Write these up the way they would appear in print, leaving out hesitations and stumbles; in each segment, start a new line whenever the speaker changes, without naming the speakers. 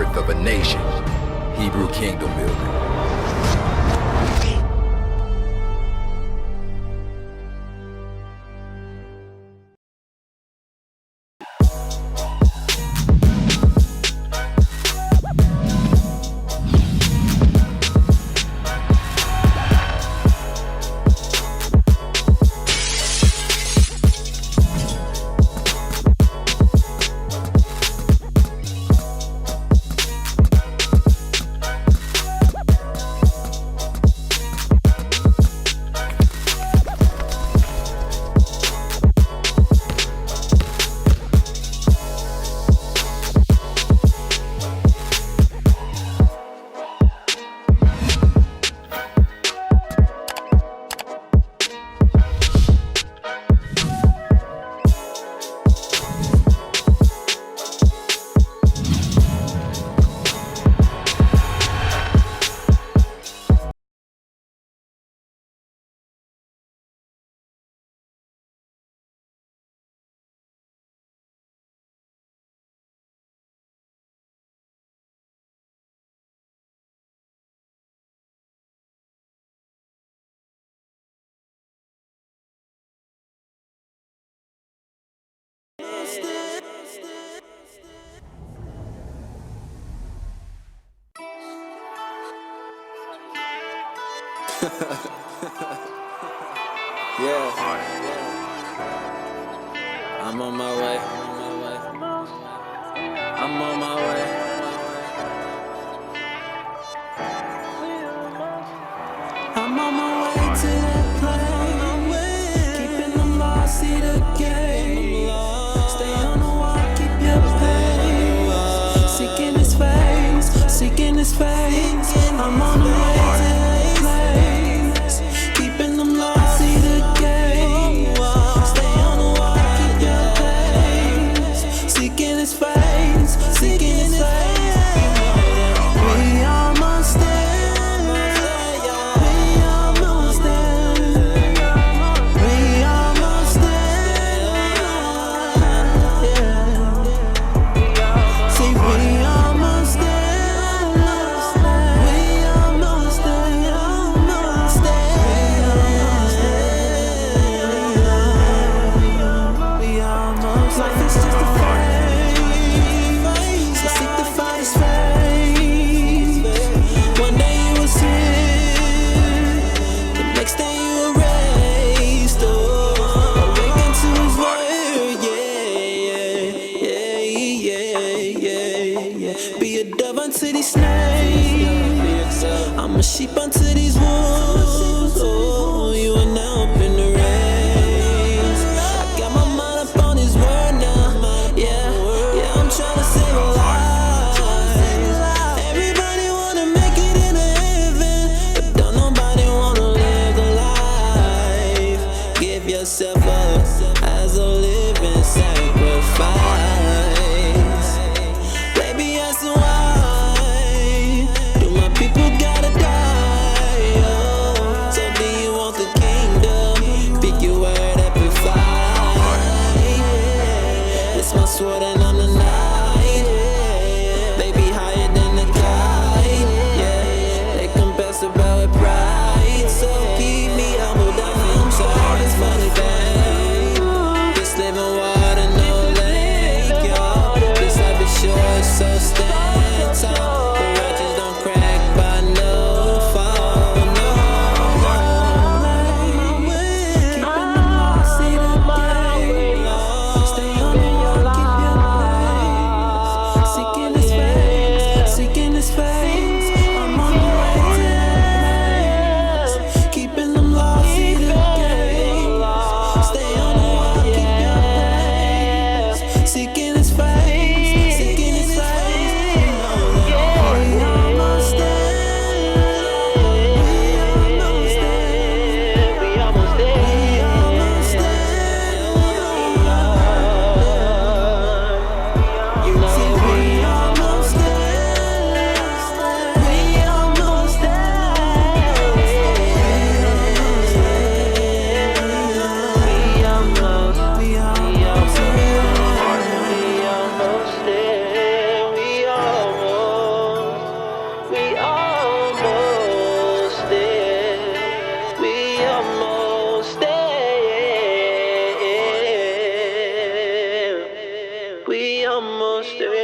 birth of a nation. Hebrew kingdom building.
Yeah, I'm on my way. I'm on my way. I'm on my way to that place. Keeping them lost, see the game. Stay on the walk, keep your pace. Seeking his face, seeking his face. I'm on the way to that place. Keeping them lost, see the game. Stay on the walk, keep your pace. Seeking his face, seeking his face. We almost there. We almost there. We almost there. Yeah. See, we almost there. We almost almost there. We almost there.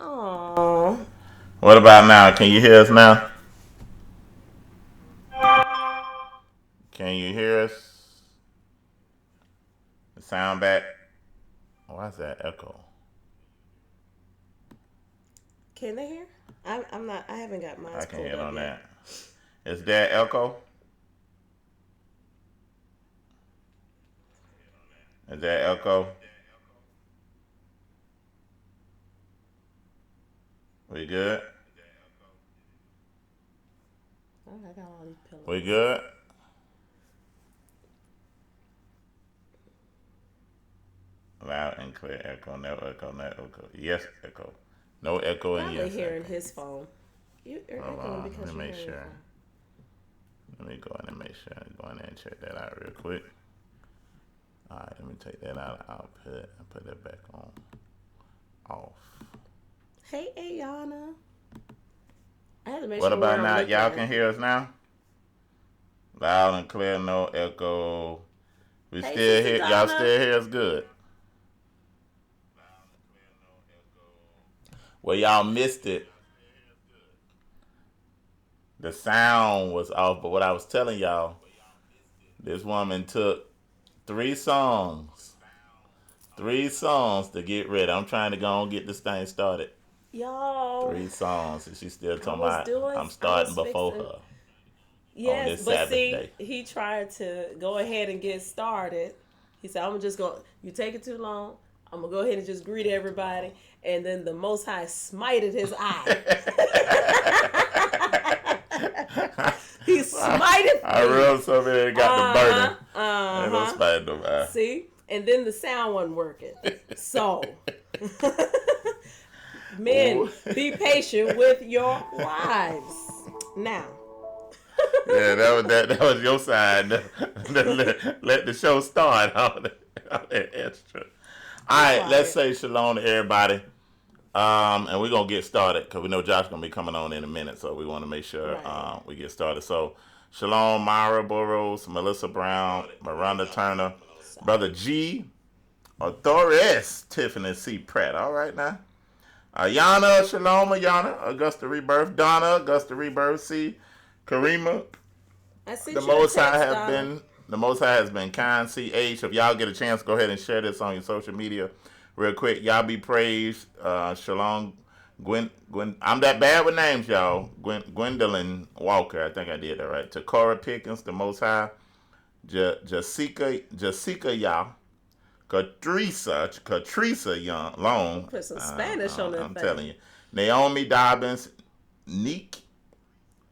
Oh.
What about now? Can you hear us now? Can you hear us? The sound back? Why is that echo?
Can they hear? I'm not. I haven't got mine
I can
pulled
hit
up
on
yet.
that. Is that echo? Is that echo? We good?
Oh, I got all these pillows.
We good? Loud and clear echo. No echo. No echo. Yes, echo. No echo and
Probably
yes
hearing
echo.
his phone. You're
Hold
echoing
on.
because
Let me
you're
make
hearing your
sure.
phone.
Let me go in and make sure. Go in there and check that out real quick. Alright, let me take that out of output and put it back on off.
Hey, Ayana. I had to make
What
sure
about
we're
now?
looking
Y'all
at
can
it.
hear us now? Loud and clear, no echo. We
Hey,
still
Sister
hear y'all
Donna.
still hear us good. Well, y'all missed it. The sound was off, but what I was telling y'all, this woman took three songs to get ready. I'm trying to go and get this thing started.
Y'all,
3 songs, and she's still talking about I'm
I was
starting before
fixing.
her on
Yes,
this
but
Sabbath
see,
day.
he tried to go ahead and get started. He said, I'm just going to, you take it too long. I'm going to go ahead and just greet everybody. And then the Most High smited his eye. He smited
I
me.
rubbed something and got the burden. Ain't no spider no eye.
See? And then the sound wasn't working. So, men, be patient with your wives. Now.
Yeah, that was your side. Let the show start. All that extra. All right, let's say shalom to everybody. And we're gonna get started because we know Josh gonna be coming on in a minute, so we want to make sure we get started. So, shalom, Myra Burrows, Melissa Brown, Miranda Turner, Brother G, Torres, Tiffany C. Pratt. All right now, Ayana, shalom, Ayana, Augusta Rebirth, Donna, Augusta Rebirth, C, Karima.
I sent
The
you a
Most High
text,
have
Donna.
been the Most High has been kind. CH. If y'all get a chance, go ahead and share this on your social media, real quick. Y'all be praised. Shalom, Gwen. I'm that bad with names, y'all. Gwendolyn Walker. I think I did that right. Takora Pickens. The Most High. Jessica y'all. Catrice Young Long.
Put some Spanish on that
I'm
thing.
telling you. Naomi Dobbins. Neek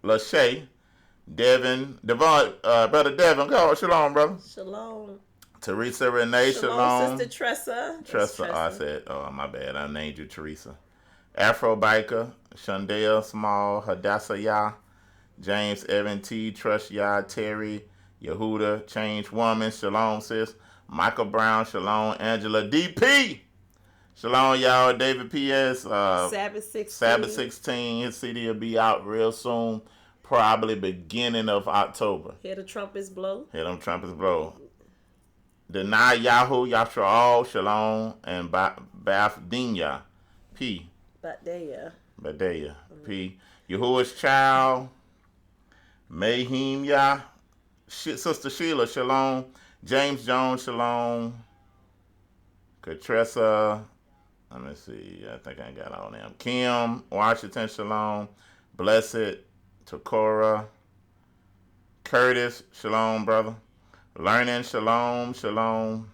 Lachey. Devon, Brother Devon, call shalom, brother.
Shalom.
Teresa Renee, shalom.
Sister Tressa.
Tressa, I said, oh, my bad, I named you Teresa. Afro Biker, Shundell Small, Hadassah Yah, James Evan T, Trust Yah, Terry, Yehuda, Change Woman, shalom, sis. Michael Brown, shalom. Angela DP, Shalom, y'all. David P.S.
Sabbath 16.
Sabbath 16. His CD will be out real soon. Probably beginning of October.
Hear the trumpets blow.
Hear them trumpets blow. Deny Yahoo, Yashraal, Shalom, and Bafdinya. P.
Badeya.
P. Yahuwah's child. Mahim Yah. Sister Sheila, Shalom. James Jones, Shalom. Katressa. Let me see. I think I got all them. Kim, Washington, Shalom. Blessed, Takora. Curtis, Shalom, brother. Learning, Shalom, Shalom.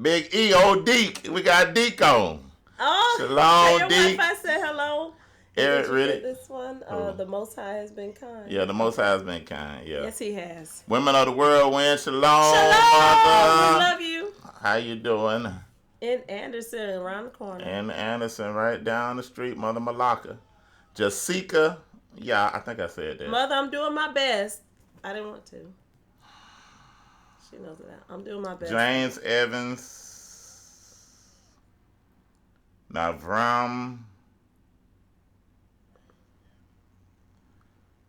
Big E, old Deke. We got Deke on.
Oh,
Shalom,
Deke.
Deke.
I said hello.
Eric,
Did you
really?
get this one? The Most High has been kind.
Yeah, the Most High has been kind. Yeah.
Yes, He has.
Women of the world win. Shalom,
Shalom.
mother.
We love you.
How you doing?
In Anderson, around the corner.
And Anderson, right down the street, Mother Malaka. Jessica. Yeah, I think I said that.
Mother, I'm doing my best. I didn't want to. She knows that. I'm doing my best.
James Evans. Navram.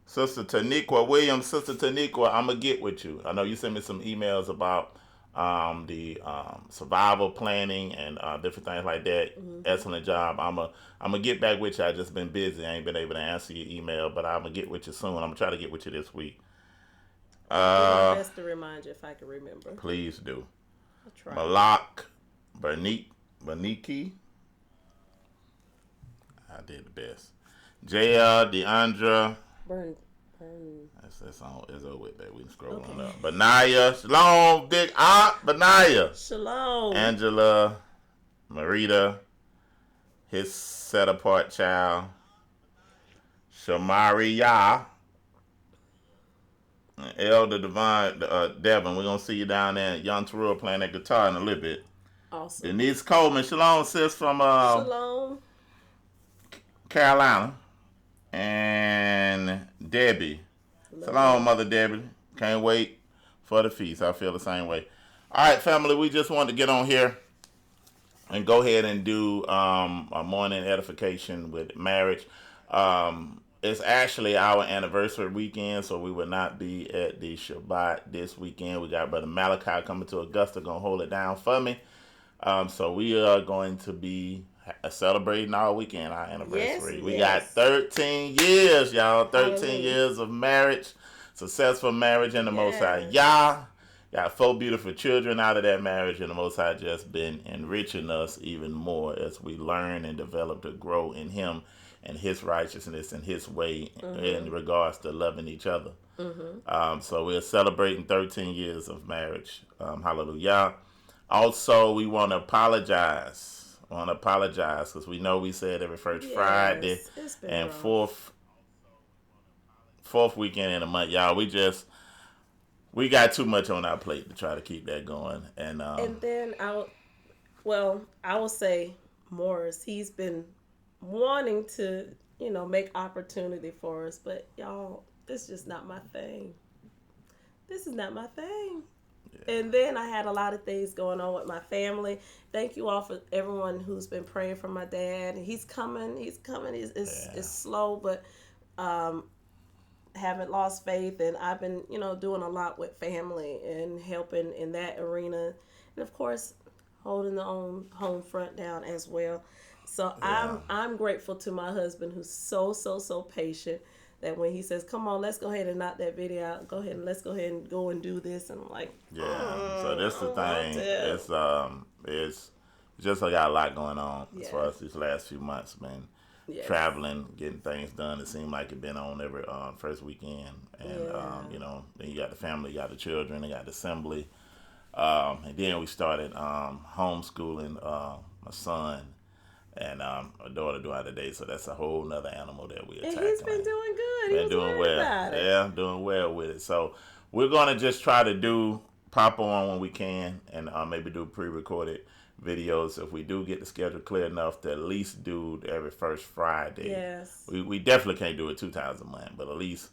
Sister Taniqua Williams. Sister Taniqua, I'm going to get with you. I know you sent me some emails about the survival planning and different things like that. Mm-hmm. Excellent job. I'm gonna get back with you. I just been busy. I ain't been able to answer your email, but I'm gonna get with you soon. I'm gonna try to get with you this week.
I'll do my best to remind you if I can remember.
Please do.
I'll try.
Malak Berniki. I did the best. JL Deandra.
Burn.
That's on. It's over with, baby. We can scroll on up. Benaya. Shalom, Big Aunt. Benaya.
Shalom.
Angela. Marita. His set apart child. Shamaria. Elder Divine Devin. We're going to see you down there. Young Terrell playing that guitar in a little bit.
Awesome.
Denise Coleman. Shalom, sis, from
Shalom.
Carolina. And Debbie. Shalom, Mother Debbie. Can't wait for the feast. I feel the same way. All right, family, we just wanted to get on here and go ahead and do a morning edification with marriage. It's actually our anniversary weekend, so we will not be at the Shabbat this weekend. We got Brother Malachi coming to Augusta, going to hold it down for me. So we are going to be celebrating all weekend, our anniversary. We got 13 years, y'all. 13 years of marriage, successful marriage in the Most High. Y'all got 4 beautiful children out of that marriage, and the Most High just been enriching us even more as we learn and develop to grow in Him and His righteousness and His way in regards to loving each other. So we're celebrating 13 years of marriage. Hallelujah. Also, we want to apologize. Because we know we said every first Friday and fourth weekend in the month, y'all. We got too much on our plate to try to keep that going. And
then I will say Morris, he's been wanting to, make opportunity for us, but y'all, this is just not my thing. This is not my thing. And then I had a lot of things going on with my family. Thank you all for everyone who's been praying for my dad. He's coming. It's slow, but haven't lost faith. And I've been, doing a lot with family and helping in that arena. And, of course, holding the home front down as well. So I'm grateful to my husband who's so patient. That when he says, "Come on, let's go ahead and knock that video out. Let's go ahead and go and do this," and I'm like,
So that's the thing. It's just got a lot going on as far as these last few months, man. Traveling, getting things done. It seemed like it been on every first weekend, and then you got the family, you got the children, you got the assembly, and then we started homeschooling my son. And a daughter doing today, so that's a whole nother animal that we attack.
And he's been doing good.
Been doing well. Yeah, doing well with it. So we're gonna just try to pop on when we can, and maybe do pre-recorded videos if we do get the schedule clear enough to at least do every first Friday.
Yes.
We definitely can't do it 2 times a month, but at least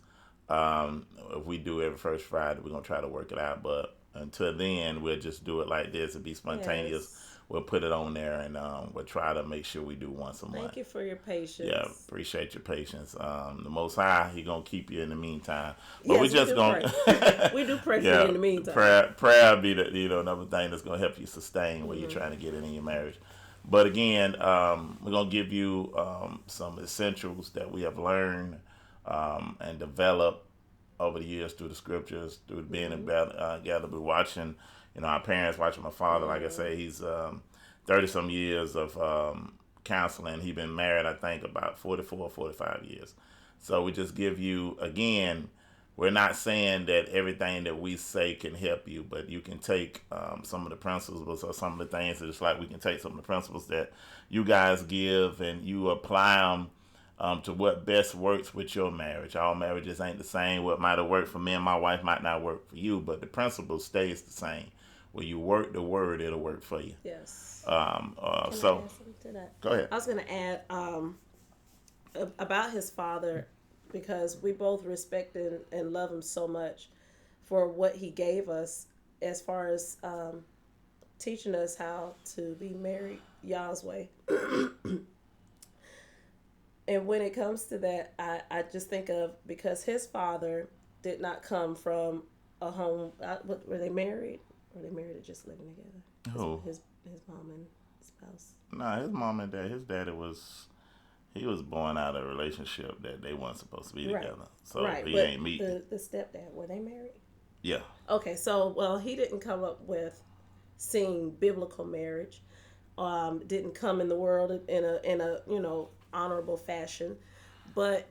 if we do every first Friday, we're gonna try to work it out. But until then, we'll just do it like this and be spontaneous.
Yes.
We'll put it on there, and we'll try to make sure we do once a month.
Thank you for your patience.
Yeah, appreciate your patience. The Most High, He gonna keep you in the meantime. But
Yes,
we just gonna
pray. We do pray for you in the meantime.
Prayer be the another thing that's gonna help you sustain what you're trying to get in your marriage. But again, we're gonna give you some essentials that we have learned and developed over the years through the scriptures, through being together, we're watching. Our parents, watching my father. Like I say, he's 30 some years of counseling. He's been married, I think, about 44 or 45 years. So we just give you, again, we're not saying that everything that we say can help you, but you can take some of the principles or some of the things, just like we can take some of the principles that you guys give and you apply them to what best works with your marriage. All marriages ain't the same. What might have worked for me and my wife might not work for you, but the principle stays the same. When you work the word, it'll work for you.
Yes.
So
I add something to that?
Go ahead.
I was going to add about his father, because we both respect and love him so much for what he gave us as far as teaching us how to be married Yah's way. And when it comes to that, I just think of, because his father did not come from a home. Were they married? Were they married or just living together?
Who?
His mom and spouse.
No, his mom and dad. His daddy was born out of a relationship that they weren't supposed to be together. So he
but
ain't meet.
The stepdad, were they married?
Yeah.
Okay, so he didn't come up with seeing biblical marriage. Didn't come in the world in a honorable fashion, but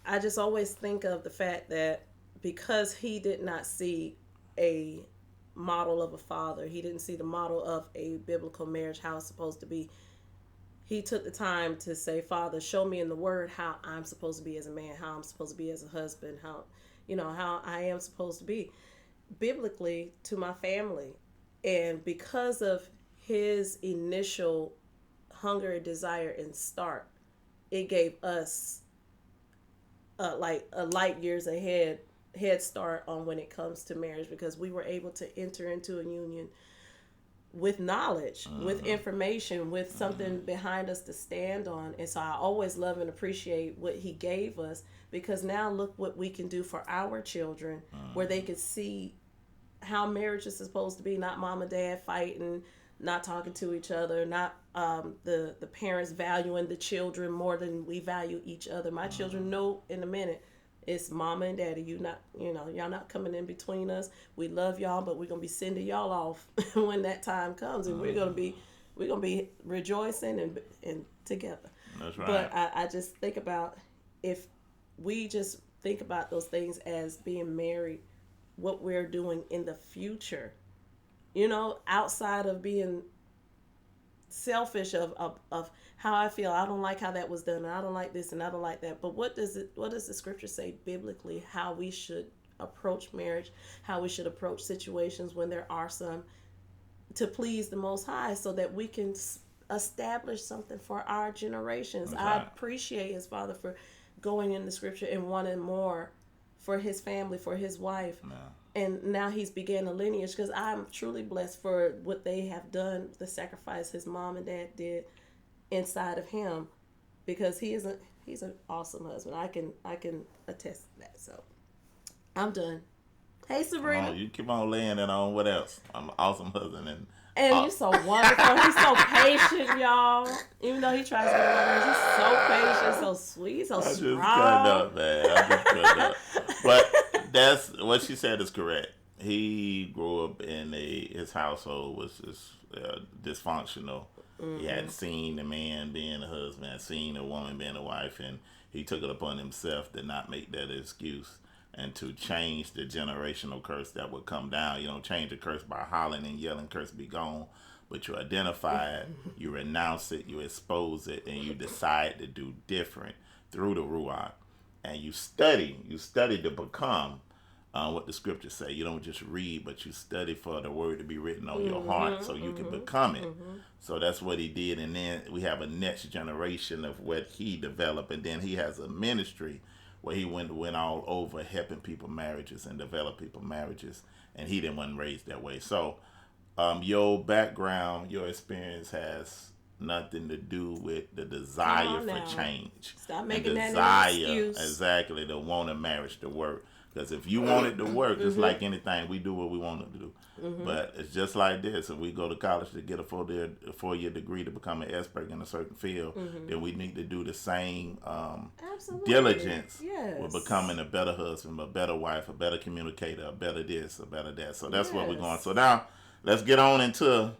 I just always think of the fact that because he did not see a model of a father, he didn't see the model of a biblical marriage, how it's supposed to be. He took the time to say, Father, show me in the word how I'm supposed to be as a man, how I'm supposed to be as a husband, how I am supposed to be biblically to my family. And because of his initial hunger and desire and start, it gave us like a light years head start on when it comes to marriage, because we were able to enter into a union with knowledge, with information, with something behind us to stand on. And so I always love and appreciate what he gave us, because now look what we can do for our children, where they could see how marriage is supposed to be, not mom and dad fighting, not talking to each other, not the parents valuing the children more than we value each other. My children know in a minute, it's mama and daddy. Y'all not coming in between us. We love y'all, but we're gonna be sending y'all off when that time comes, and we're gonna be rejoicing and together.
That's right.
But I just think about, if we just think about those things as being married, what we're doing in the future, outside of being selfish of how I feel. I don't like how that was done, and I don't like this, and I don't like that. But what does the scripture say biblically, how we should approach marriage, how we should approach situations when there are some, to please the Most High, so that we can establish something for our generations.
That's
I
right.
appreciate his father for going in the scripture and wanting more for his family, for his wife.
No.
And now he's began a lineage, because I'm truly blessed for what they have done, the sacrifice his mom and dad did inside of him, because he's an awesome husband. I can attest to that. So I'm done. Hey, Sabrina.
You keep on laying it on. What else? I'm an awesome husband.
And you're so wonderful. He's so patient, y'all. Even though he tries to get on there, he's so patient, so sweet, so strong.
Just cutting up, man. I'm just cutting up. But that's what she said is correct. He grew up in his household was just dysfunctional. He hadn't seen the man being a husband, had seen a woman being a wife, and he took it upon himself to not make that an excuse and to change the generational curse that would come down. You don't change the curse by hollering and yelling, curse be gone, but you identify it, you renounce it, you expose it, and you decide to do different through the Ruach. And you study to become what the scriptures say. You don't just read, but you study for the word to be written on your heart so you can become it. So that's what he did. And then we have a next generation of what he developed. And then he has a ministry where he went all over helping people marriages and develop people marriages. and he didn't wasn't raised that way. So, your background, your experience has nothing to do with the desire for change.
Stop making that an excuse.
Exactly, to want a marriage to work. Because if you want it to work, just like anything, we do what we want it to do. But it's just like this. If we go to college to get a four-year degree to become an expert in a certain field, then we need to do the same diligence with becoming a better husband, a better wife, a better communicator, a better this, a better that. So that's what we're going. So now, let's get on into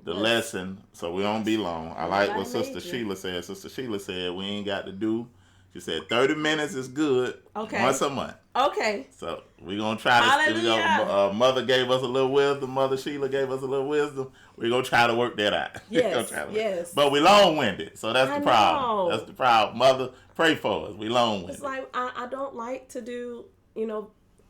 the lesson so we don't be long. I like what Sister Sheila said. Sister Sheila said we ain't got to do. She said 30 minutes is good. Okay. Once a month.
Okay.
So we're going to try to, Mother gave us a little wisdom. Mother Sheila gave us a little wisdom. We're going to try to work that out.
Yes.
But we long-winded. So that's the problem. That's the problem. Mother, pray for us. We long-winded.
It's like, I don't like to do,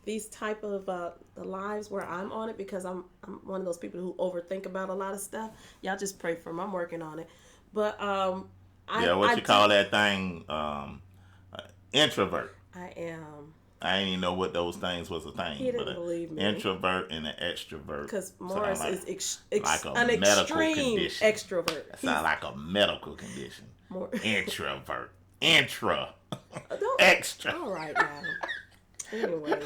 these type of the lives where I'm on it, because I'm one of those people who overthink about a lot of stuff. Y'all just pray for me. I'm working on it. But
what you call that thing? Introvert.
I am.
I didn't even know what those things was a thing.
He didn't believe me.
Introvert and an extrovert.
Because Morris is
like
an extreme
condition.
Extrovert.
That sounds like a medical condition. Introvert. Extra.
All right now. Anyways.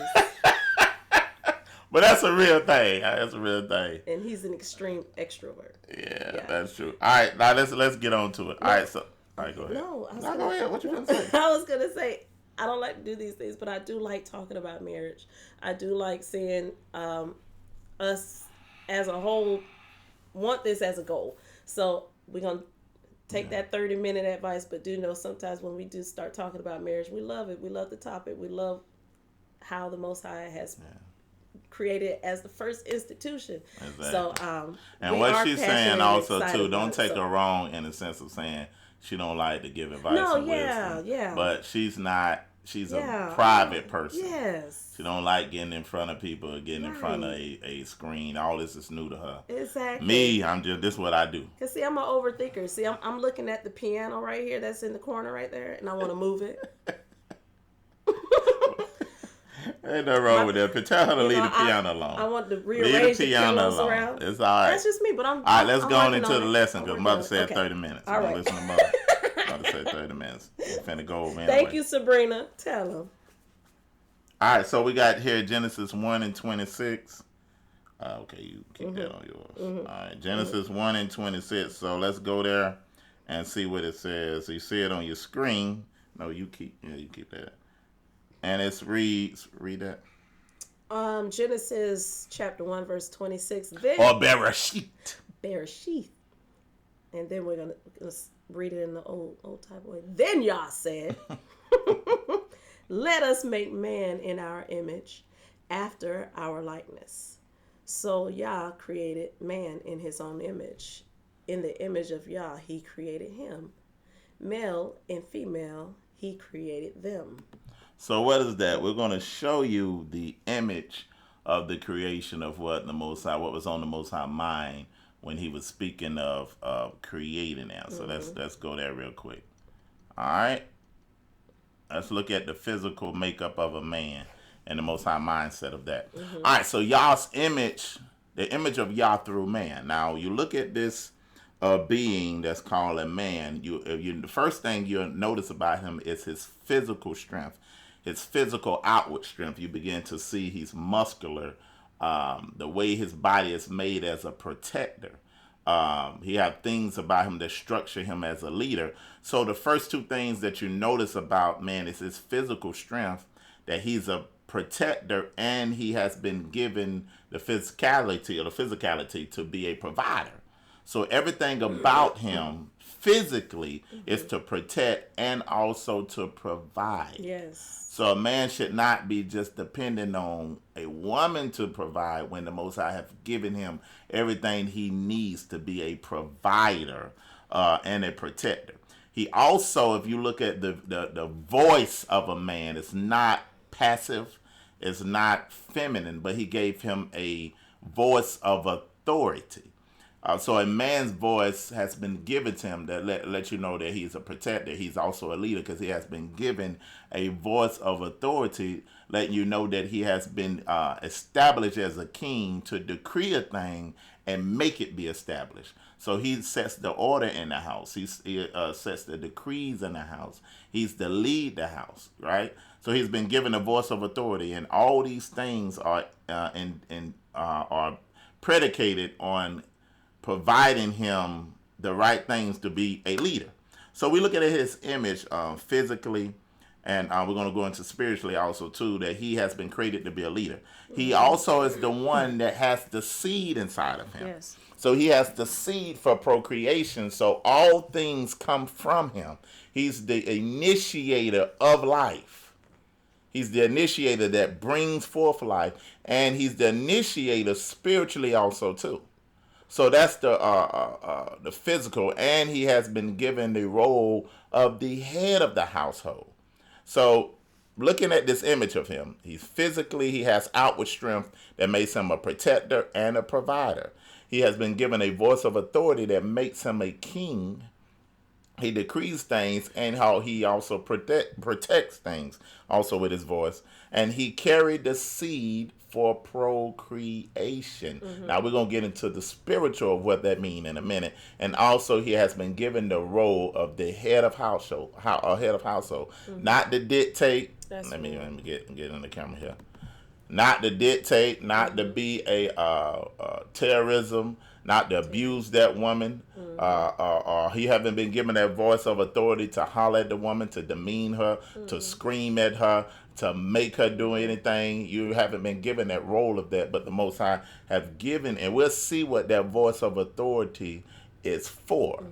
But that's a real thing. That's a real thing.
And he's an extreme extrovert.
Yeah, that's true. All right, now let's get on to it. All right, go ahead.
Go
ahead. What you gonna say?
I was gonna say, I don't like to do these things, but I do like talking about marriage. I do like seeing us as a whole want this as a goal. So we're gonna take that 30-minute advice, but do know sometimes when we do start talking about marriage, we love it. We love the topic. We love how the Most High has created as the first institution. Exactly. So
and what she's saying also too, don't take her wrong in the sense of saying she don't like to give advice and wisdom. But she's a private person.
Yes.
She don't like getting in front of people or getting in front of a screen. All this is new to her.
Exactly.
Me, this is what I do.
Cause see, I'm an overthinker. See, I'm looking at the piano right here that's in the corner right there, and I want to move it.
Ain't nothing wrong with that. But tell her to leave the piano alone.
I want to rearrange the piano around.
It's all right.
That's just me, but I'm.
All right, let's go on into the lesson because Mother said 30 minutes.
All right.
Listen to Mother. Mother said 30 minutes. We're finna go over anyway.
Thank you, Sabrina. Tell them.
All right, so we got here Genesis 1 and 26. Okay, you keep that on yours. All right, Genesis 1 and 26. So let's go there and see what it says. You see it on your screen. No, you keep that. And it reads, read that.
Genesis chapter 1 verse 26.
Or Bereshit.
And then we're gonna read it in the old type way. Then Yah said, "Let us make man in our image, after our likeness." So Yah created man in his own image. In the image of Yah, he created him. Male and female, he created them.
So what is that? We're going to show you the image of the creation of what was on the Most High mind when he was speaking of creating them. So let's go there real quick. All right. Let's look at the physical makeup of a man and the Most High mindset of that. All right. So Yah's image, the image of Yah through man. Now you look at this being that's called a man. The first thing you'll notice about him is his physical strength. His physical outward strength. You begin to see he's muscular. The way his body is made as a protector. He have things about him that structure him as a leader. So the first two things that you notice about man is his physical strength, that he's a protector, and he has been given the physicality to be a provider. So everything about him physically is to protect and also to provide.
Yes.
So a man should not be just dependent on a woman to provide when the Most High have given him everything he needs to be a provider and a protector. He also, if you look at the voice of a man, it's not passive, it's not feminine, but he gave him a voice of authority. So a man's voice has been given to him that let you know that he's a protector. He's also a leader because he has been given a voice of authority, letting you know that he has been established as a king to decree a thing and make it be established. So he sets the order in the house. He sets the decrees in the house. He's the lead the house, right? So he's been given a voice of authority, and all these things are are predicated on providing him the right things to be a leader. So we look at his image physically, and we're going to go into spiritually also too, that he has been created to be a leader. He also is the one that has the seed inside of him.
Yes.
So he has the seed for procreation. So all things come from him. He's the initiator of life. He's the initiator that brings forth life, and he's the initiator spiritually also too. So that's the physical, and he has been given the role of the head of the household. So looking at this image of him, he has outward strength that makes him a protector and a provider. He has been given a voice of authority that makes him a king. He decrees things, and how he also protects things also with his voice. And he carried the seed for procreation. Now we're going to get into the spiritual of what that means in a minute. And also he has been given the role of the head of household, not to dictate. Let me get in the camera here. Not to dictate, not to be a terrorism, not to abuse that woman. Or he haven't been given that voice of authority to holler at the woman, to demean her, to scream at her, to make her do anything. You haven't been given that role of that, but the Most High have given, and we'll see what that voice of authority is for.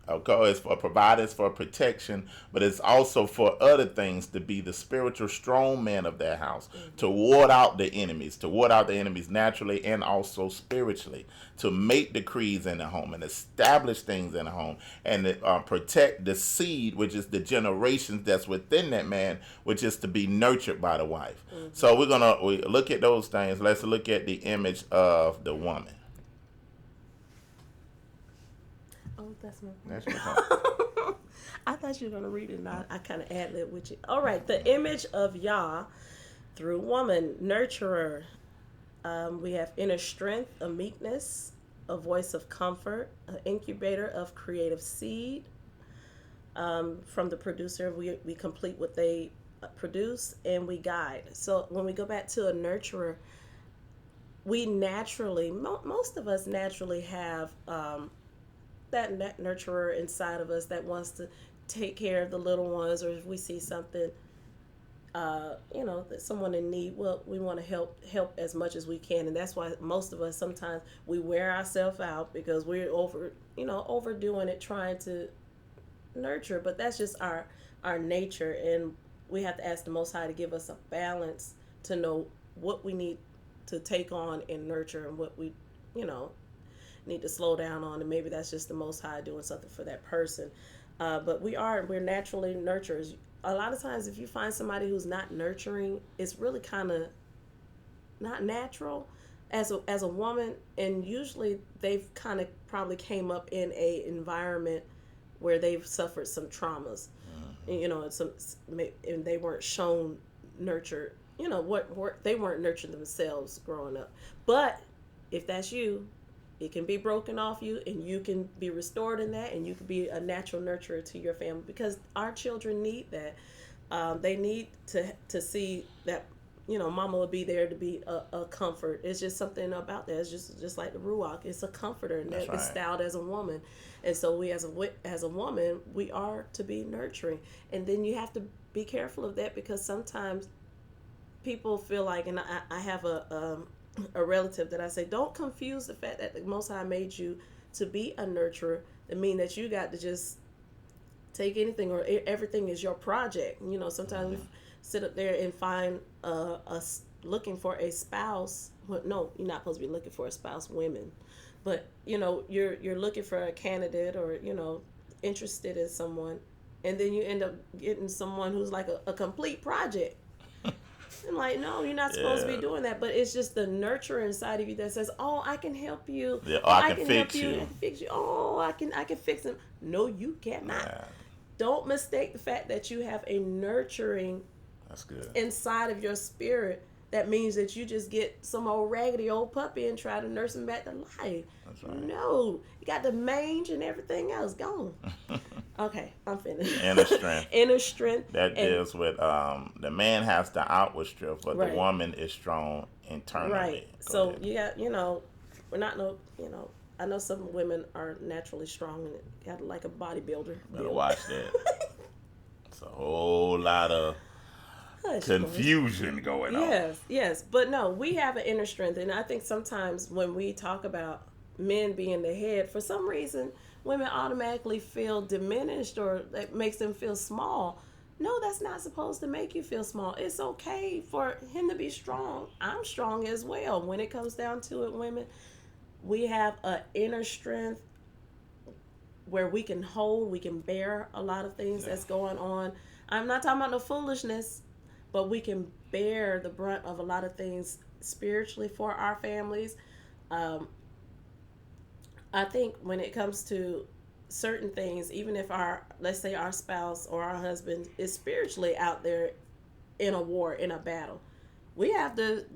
Okay, it's for providing, it's for protection, but it's also for other things, to be the spiritual strong man of that house, to ward out the enemies naturally and also spiritually, to make decrees in the home and establish things in the home, and protect the seed, which is the generations that's within that man, which is to be nurtured by the wife. So we look at those things. Let's look at the image of the woman.
Oh, that's my
That's my
I thought you were going to read it, and I kind of ad-lib with you. All right, the image of Yah through woman, nurturer. We have inner strength, a meekness, a voice of comfort, an incubator of creative seed. From the producer, we complete what they produce, and we guide. So when we go back to a nurturer, we naturally, most of us naturally have that nurturer inside of us that wants to take care of the little ones, or if we see something, that someone in need, well, we want to help as much as we can. And that's why most of us, sometimes we wear ourselves out because we're overdoing it, trying to nurture. But that's just our nature, and we have to ask the Most High to give us a balance to know what we need to take on and nurture, and what we need to slow down on, and maybe that's just the Most High doing something for that person. But we're naturally nurturers. A lot of times if you find somebody who's not nurturing, it's really kind of not natural as a woman, and usually they've kind of probably came up in a environment where they've suffered some traumas, and they weren't shown nurture, they weren't nurtured themselves growing up. But if that's you, it can be broken off you, and you can be restored in that, and you can be a natural nurturer to your family, because our children need that. They need to see that, mama will be there to be a comfort. It's just something about that. It's just like the Ruach. It's a comforter, and that is styled as a woman. And so we, as a woman, we are to be nurturing. And then you have to be careful of that, because sometimes people feel like, and I have a relative that I say, don't confuse the fact that the Most High made you to be a nurturer to mean that you got to just take anything, or everything is your project. Sometimes we sit up there and find us looking for a spouse. Well, no, you're not supposed to be looking for a spouse, women, but you're looking for a candidate, or interested in someone, and then you end up getting someone who's like a complete project. I'm like, no, you're not supposed to be doing that. But it's just the nurture inside of you that says, oh, I can help you.
Yeah,
oh,
I can fix
help you.
you.
I can fix you. Oh, I can fix him. No, you cannot.
Yeah.
Don't mistake the fact that you have a nurturing
That's good.
inside of your spirit. That means that you just get some old raggedy old puppy and try to nurse him back to life.
That's right.
No, you got the mange and everything else gone. Okay, I'm finished.
Inner strength.
Inner strength.
That deals with the man has the outward strength, but
Right.
the woman is strong internally.
Right.
Go
So
ahead.
you got, we're not I know some women are naturally strong and got like a bodybuilder.
Better
build.
watch that. It's a whole lot of
Hush,
confusion going on.
Yes. But no, we have an inner strength. And I think sometimes when we talk about men being the head, for some reason, women automatically feel diminished or that makes them feel small. No, that's not supposed to make you feel small. It's okay for him to be strong. I'm strong as well. When it comes down to it, women, we have an inner strength where we can hold, we can bear a lot of things that's going on. I'm not talking about no foolishness, but we can bear the brunt of a lot of things spiritually for our families. I think when it comes to certain things, even if let's say our spouse or our husband is spiritually out there in a war, in a battle, we have to,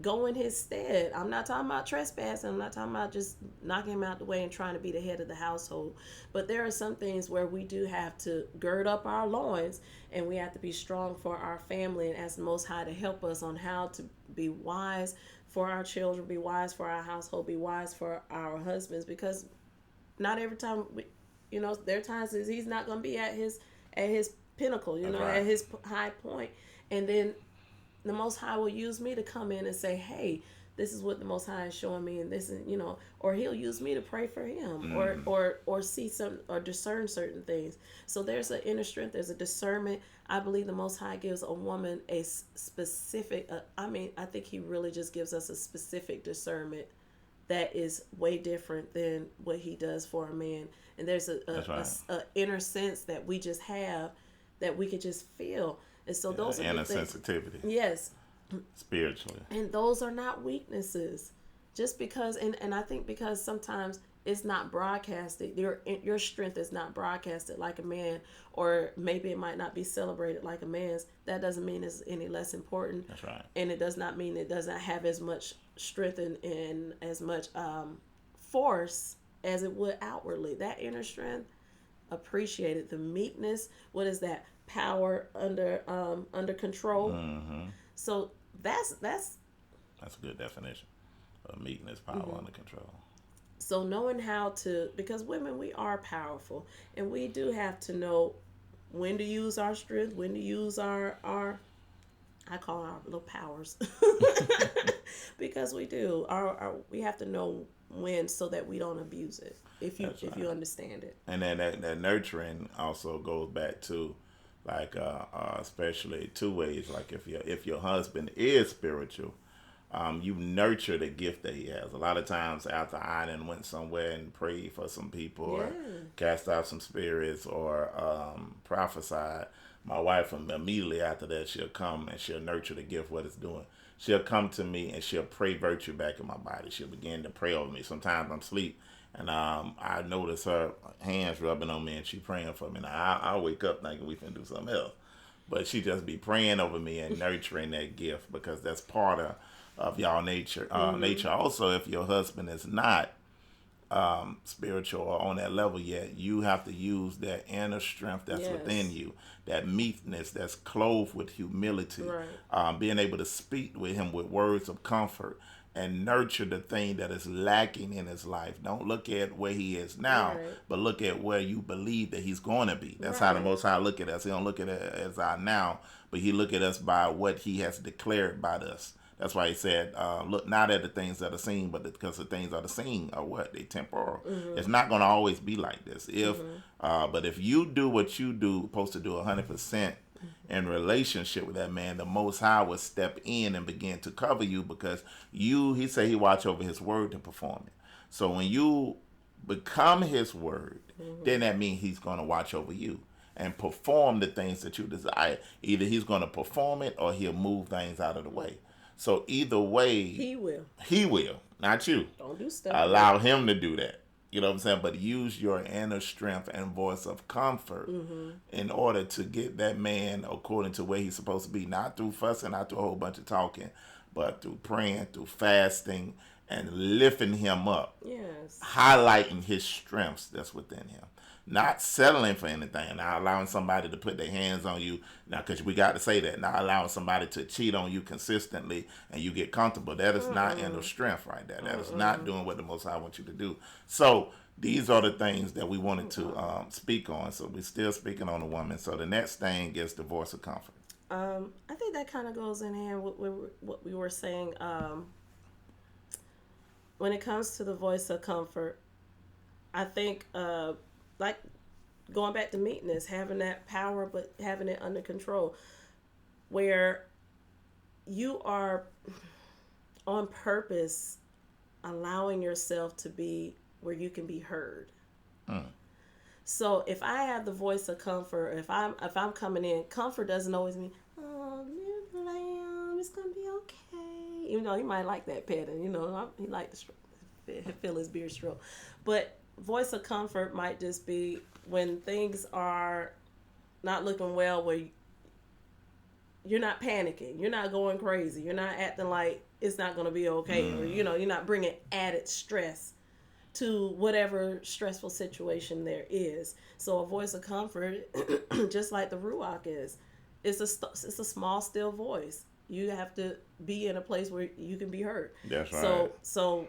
go in his stead. I'm not talking about trespassing. I'm not talking about just knocking him out the way and trying to be the head of the household. But there are some things where we do have to gird up our loins and we have to be strong for our family and ask the Most High to help us on how to be wise for our children, be wise for our household, be wise for our husbands, because not every time there are times that he's not going to be at his pinnacle,
right.
at his high point. And then the Most High will use me to come in and say, hey, this is what the Most High is showing me, and this is, or he'll use me to pray for him, or see some, or discern certain things. So there's an inner strength, there's a discernment. I believe the Most High gives a woman a specific, I think he really just gives us a specific discernment that is way different than what he does for a man. And there's a inner sense that we just have that we could just feel. And so those are
inner
the things.
sensitivity.
Yes.
Spiritually.
And those are not weaknesses. Just because, and I think because sometimes it's not broadcasted, your strength is not broadcasted like a man, or maybe it might not be celebrated like a man's. That doesn't mean it's any less important.
That's right.
And it does not mean it doesn't have as much strength and as much force as it would outwardly. That inner strength, appreciated. The meekness, what is that? Power under control.
Mm-hmm.
So that's
a good definition of meekness, power under control.
So knowing how to, because women, we are powerful, and we do have to know when to use our strength, when to use our I call our little powers, because we do. We have to know when, so that we don't abuse it. If you understand it. And
then that nurturing also goes back to, like, especially two ways. Like if your husband is spiritual, you nurture the gift that he has. A lot of times after I done went somewhere and prayed for some people, or cast out some spirits, or prophesied, my wife, immediately after that, she'll come and she'll nurture the gift, what it's doing. She'll come to me and she'll pray virtue back in my body. She'll begin to pray over me. Sometimes I'm asleep, and I notice her hands rubbing on me, and she praying for me. And I'll wake up thinking we finna do something else. But she just be praying over me and nurturing that gift, because that's part of y'all nature. Nature. Also, if your husband is not spiritual or on that level yet, you have to use that inner strength that's within you, that meekness that's clothed with humility, being able to speak with him with words of comfort and nurture the thing that is lacking in his life. Don't look at where he is now, but look at where you believe that he's going to be. That's how the Most High look at us. He don't look at it as our now, but he look at us by what he has declared about us. That's why he said, look not at the things that are seen, but because the things that are seen are what? They temporal. It's not going to always be like this. But if you do what you do, supposed to do 100% in relationship with that man, the Most High will step in and begin to cover you, because he said he watch over his word to perform it. So when you become his word, then that means he's going to watch over you. and perform the things that you desire. Either he's going to perform it or he'll move things out of the way. So either way,
He will.
he will, not you.
Don't do stuff.
Allow him to do that. You know what I'm saying? But use your inner strength and voice of comfort in order to get that man according to where he's supposed to be. Not through fussing, not through a whole bunch of talking, but through praying, through fasting, and lifting him up.
Yes.
Highlighting his strengths that's within him. Not settling for anything. Not allowing somebody to put their hands on you. Now, because we got to say that. Not allowing somebody to cheat on you consistently and you get comfortable. That is not inner strength right there. That is not doing what the Most High wants you to do. So these are the things that we wanted to speak on. So we're still speaking on the woman. So the next thing is the voice of comfort.
I think that kind of goes in hand with what we were saying. When it comes to the voice of comfort, I think like going back to meekness, having that power, but having it under control, where you are on purpose allowing yourself to be where you can be heard. So if I have the voice of comfort, if I'm coming in, comfort doesn't always mean, oh, little lamb, it's gonna be okay. Even though he might like that petting, he like to feel his beard stroke. But voice of comfort might just be when things are not looking well, where you're not panicking, you're not going crazy, you're not acting like it's not going to be okay, or you're not bringing added stress to whatever stressful situation there is. So a voice of comfort, just like the Ruach is, it's a small, still voice. You have to be in a place where you can be heard.
That's right.
So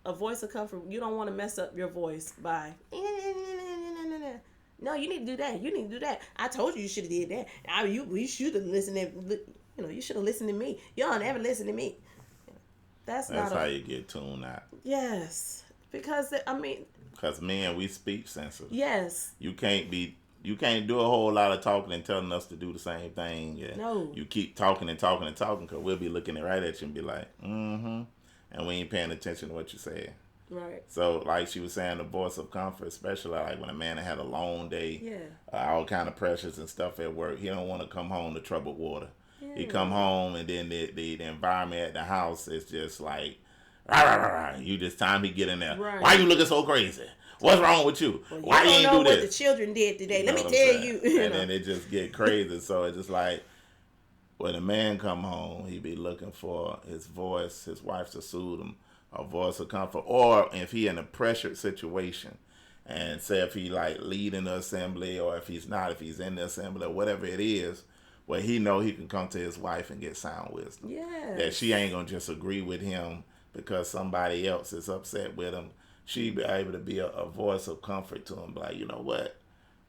a voice of comfort, you don't want to mess up your voice by, no, you need to do that. You need to do that. I told you should have did that. You should have listened to, you should have listened to me. Y'all never listen to me. That's
how you get tuned out.
Yes. Because,
because men, we speech sensitive.
Yes.
You can't do a whole lot of talking and telling us to do the same thing. Yeah.
No.
You keep talking and talking and talking, because we'll be looking right at you and be like, and we ain't paying attention to what you said.
Right.
So, like she was saying, the voice of comfort, especially like when a man had a long day, all kind of pressures and stuff at work, he don't want to come home to troubled water. Yeah. He come home and then the environment at the house is just like, rah, rah, rah, rah. You just time he get in there. Right. Why you looking so crazy? What's wrong with you?
Well,
Why you ain't do this?
You don't know what the children did today. Let me tell you.
And then it just get crazy. So it's just like, when a man come home, he be looking for his voice, his wife to soothe him, a voice of comfort. Or if he in a pressured situation, and say if he like leading the assembly, or if he's not, if he's in the assembly, or whatever it is, where he know he can come to his wife and get sound wisdom.
Yeah.
That she ain't gonna just agree with him because somebody else is upset with him. She be able to be a voice of comfort to him. Like, you know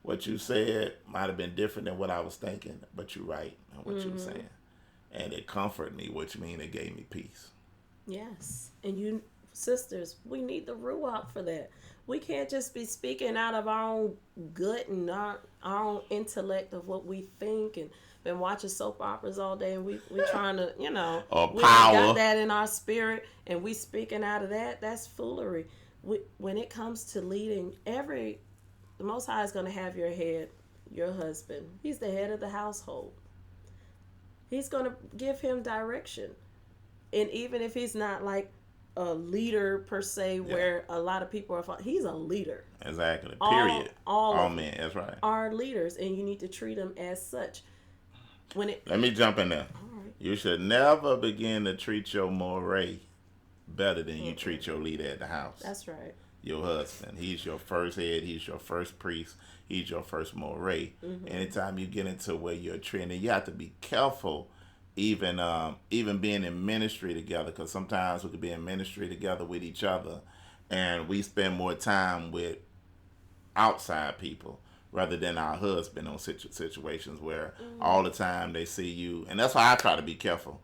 what you said might have been different than what I was thinking, but you're right in what you were saying. And it comforted me, which means it gave me peace.
Yes. And you sisters, we need the Ruach for that. We can't just be speaking out of our own gut and our own intellect of what we think, and been watching soap operas all day, and we trying to,
or
we
power.
got that in our spirit, and we speaking out of that. That's foolery. When it comes to leading, the Most High is going to have your head, your husband. He's the head of the household. He's going to give him direction. And even if he's not like a leader per se, where a lot of people are, he's a leader.
Exactly. Period.
All
men. That's right.
Are leaders, and you need to treat them as such.
Let me jump in there. Right. You should never begin to treat your moray better than you treat your leader at the house.
That's right.
Your husband. He's your first head. He's your first priest. He's your first moray. Anytime you get into where you're training, you have to be careful. Even being in ministry together, because sometimes we could be in ministry together with each other, and we spend more time with outside people rather than our husband on situations where all the time they see you. And that's why I try to be careful.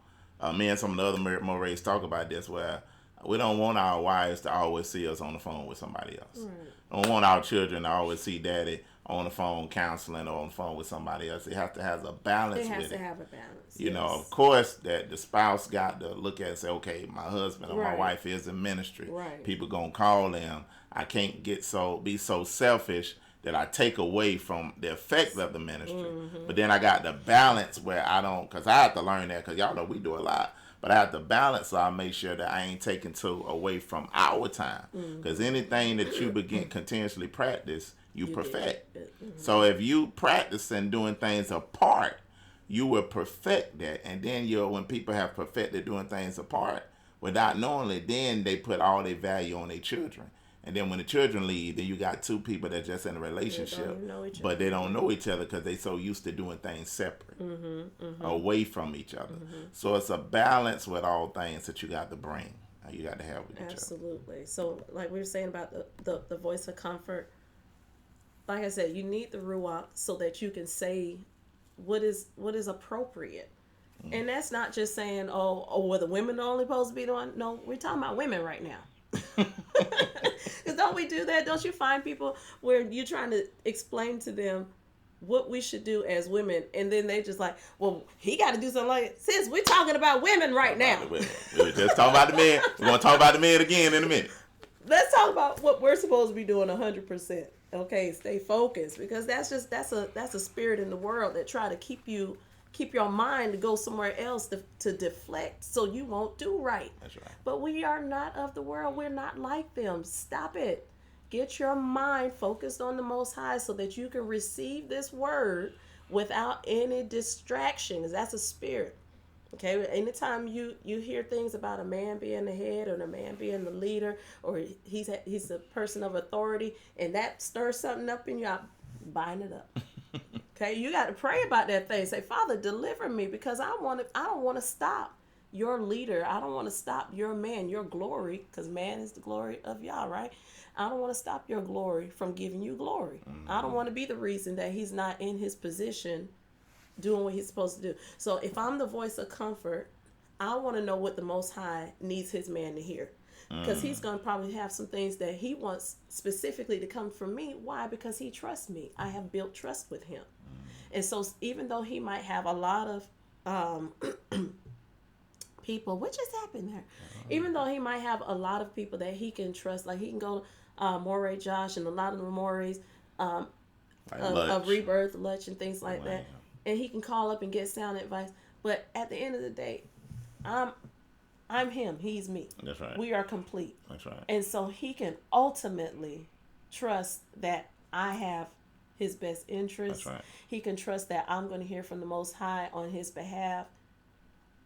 Me and some of the other morays talk about this, where we don't want our wives to always see us on the phone with somebody else. Right. Don't want our children to always see daddy on the phone counseling or on the phone with somebody else. It has to have a balance with it. It has to
have a balance.
You know, of course, that the spouse got to look at and say, okay, my husband or my wife is in ministry.
Right.
People going to call them. I can't be so selfish that I take away from the effect of the ministry. But then I got the balance where I don't, because I have to learn that, because y'all know we do a lot. But I have to balance, so I make sure that I ain't taking away from our time. Because anything that you begin continuously practice, you perfect. So if you practice and doing things apart, you will perfect that. And then when people have perfected doing things apart, without knowing it, then they put all their value on their children. And then when the children leave, then you got two people that just in a relationship, but they don't know each other because they so used to doing things separate, away from each other. So it's a balance with all things that you got to bring. You got to have with each other.
Absolutely. So like we were saying about the voice of comfort, like I said, you need the ruach so that you can say what is appropriate. And that's not just saying, well, the women are only supposed to be doing. No, we're talking about women right now. Because don't we do that? Don't you find people where you're trying to explain to them what we should do as women, and then they just like, well, he got to do something like it. Sis, we're talking about women right now.
We were just talking about the men. We're going to talk about the men again in a minute.
Let's talk about what we're supposed to be doing 100%. Okay, stay focused, because that's a spirit in the world that try to keep your mind to go somewhere else to deflect so you won't do right.
That's right.
But we are not of the world. We're not like them. Stop it. Get your mind focused on the Most High so that you can receive this word without any distractions. That's a spirit. Okay, anytime you hear things about a man being the head or a man being the leader, or he's a person of authority, and that stirs something up in you, bind it up. Okay, you got to pray about that thing. Say, Father, deliver me, because I don't want to stop your leader. I don't want to stop your man, your glory, because man is the glory of Yah, right? I don't want to stop your glory from giving you glory. I don't want to be the reason that he's not in his position doing what he's supposed to do. So if I'm the voice of comfort, I want to know what the Most High needs his man to hear. Because he's going to probably have some things that he wants specifically to come from me. Why? Because he trusts me. I have built trust with him. And so even though he might have a lot of people, what just happened there? Even though he might have a lot of people that he can trust, like he can go to Moray Josh and a lot of the Morays of Rebirth, Lutch, and things like that. And he can call up and get sound advice. But at the end of the day, I'm him. He's me.
That's right.
We are complete.
That's right.
And so he can ultimately trust that I have his best interest.
That's right.
He can trust that I'm going to hear from the Most High on his behalf.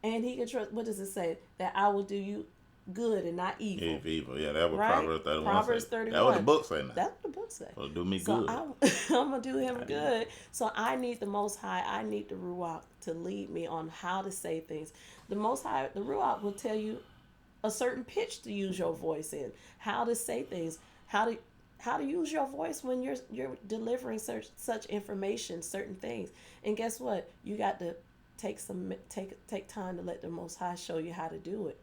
And he can trust, what does it say? That I will do you good and not evil.
Evil. Yeah, that was
right?
Proverbs 31.
Proverbs 31.
That was the book saying that.
That's what the book say.
Well, do me
so
good.
I'm going to do him good. So I need the Most High. I need the Ruach to lead me on how to say things. The Most High, the Ruach will tell you a certain pitch to use your voice in, how to say things, how to use your voice when you're delivering such information, certain things. And guess what? You got to take time to let the Most High show you how to do it.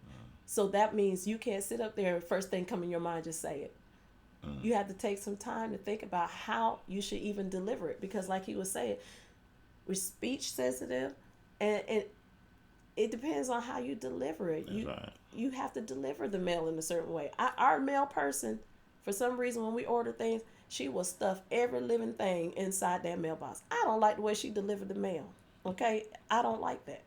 So that means you can't sit up there and first thing come in your mind, just say it. You have to take some time to think about how you should even deliver it. Because like he was saying, we're speech sensitive, and it depends on how you deliver it. You have to deliver the mail in a certain way. Our mail person, for some reason, when we order things, she will stuff every living thing inside that mailbox. I don't like the way she delivered the mail. Okay? I don't like that.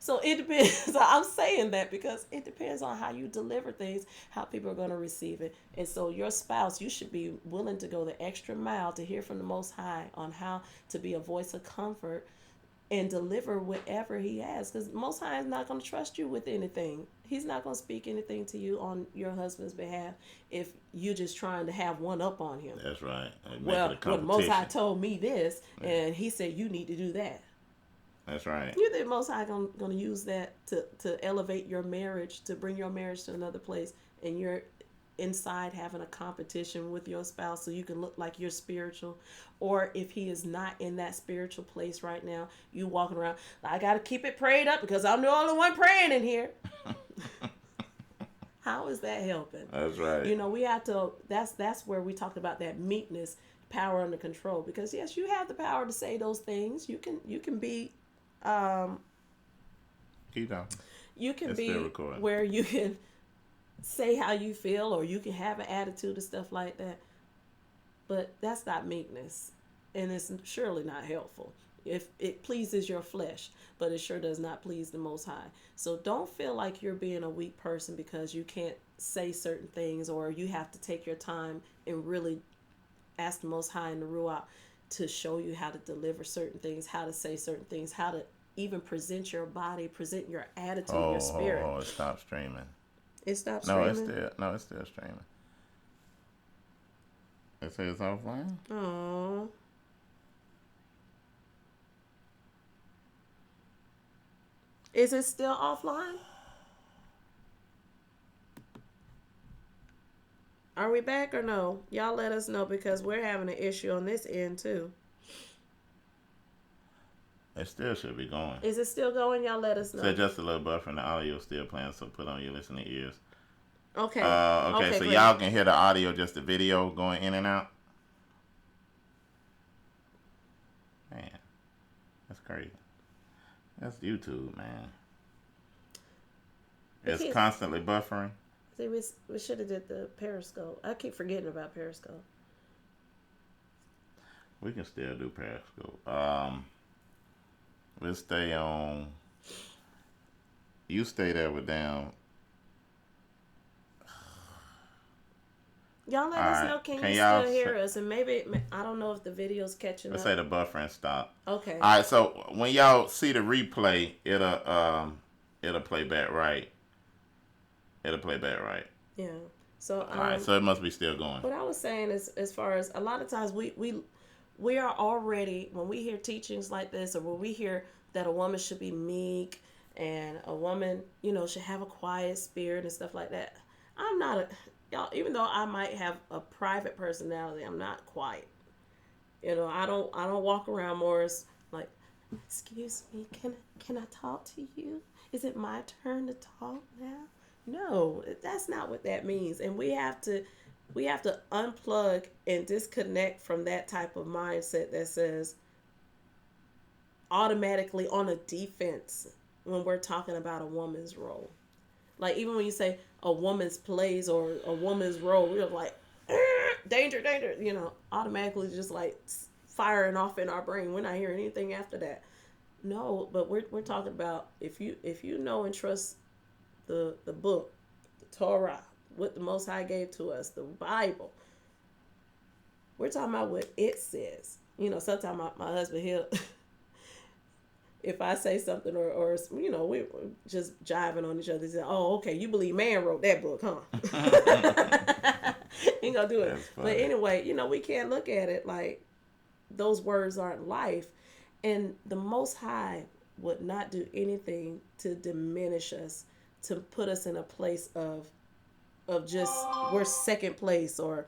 So it depends. So I'm saying that because it depends on how you deliver things, how people are going to receive it. And so your spouse, you should be willing to go the extra mile to hear from the Most High on how to be a voice of comfort and deliver whatever he has. Because Most High is not going to trust you with anything. He's not going to speak anything to you on your husband's behalf if you're just trying to have one up on him.
That's right.
Well, Most High told me this, and he said you need to do that.
That's right.
You think Most High going to use that to elevate your marriage, to bring your marriage to another place, and you're inside having a competition with your spouse so you can look like you're spiritual? Or if he is not in that spiritual place right now, you walking around, I got to keep it prayed up because I'm the only one praying in here. How is that helping?
That's right.
You know, we have to, that's where we talked about that meekness, power under control. Because yes, you have the power to say those things. You can be
keep on.
You can be where you can say how you feel, or you can have an attitude and stuff like that. but that's not meekness, and it's surely not helpful. If it pleases your flesh, but it sure does not please the Most High. So don't feel like you're being a weak person because you can't say certain things, or you have to take your time and really ask the Most High in the Ruach to show you how to deliver certain things, how to say certain things, how to even present your body, present your attitude, your spirit.
It stopped streaming.
It stopped
No,
streaming?
it's still streaming. It says offline?
Oh. Is it still offline? Are we back or no? Y'all let us know because we're having an issue on this end too.
It still should be going.
Is it still going? Y'all let us know.
So just a little buffer and the audio still playing, so put on your listening ears.
Okay.
Okay, so
great.
y'all can hear the audio, just the video going in and out. Man, that's crazy. That's YouTube, man. It's constantly buffering.
See, we should have did the Periscope. I keep forgetting about Periscope.
We can still do Periscope. We'll stay on. You stay there with them.
Y'all let us know. Can you still hear us? And maybe, I don't know if the video's catching
Let's
up.
say the buffering stop.
Okay.
All right. So when y'all see the replay, it'll play back right.
Yeah. So.
All right. So it must be still going.
What I was saying is, as far as a lot of times we are already, when we hear teachings like this, or when we hear that a woman should be meek and a woman, should have a quiet spirit and stuff like that. I'm not y'all, even though I might have a private personality, I'm not quiet. I don't walk around Morris like, excuse me, can I talk to you? Is it my turn to talk now? No, that's not what that means. And we have to unplug and disconnect from that type of mindset that says automatically on a defense when we're talking about a woman's role. Like, even when you say a woman's place or a woman's role, we're like, danger, automatically just like firing off in our brain. We're not hearing anything after that. No, but we're talking about if you know and trust the book, the Torah, what the Most High gave to us, the Bible. We're talking about what it says. Sometimes my husband, he'll, if I say something or we're just jiving on each other, he said, oh, okay, you believe man wrote that book, huh? Ain't gonna do it. But anyway, we can't look at it like those words aren't life. And the Most High would not do anything to diminish us, to put us in a place of just we're second place or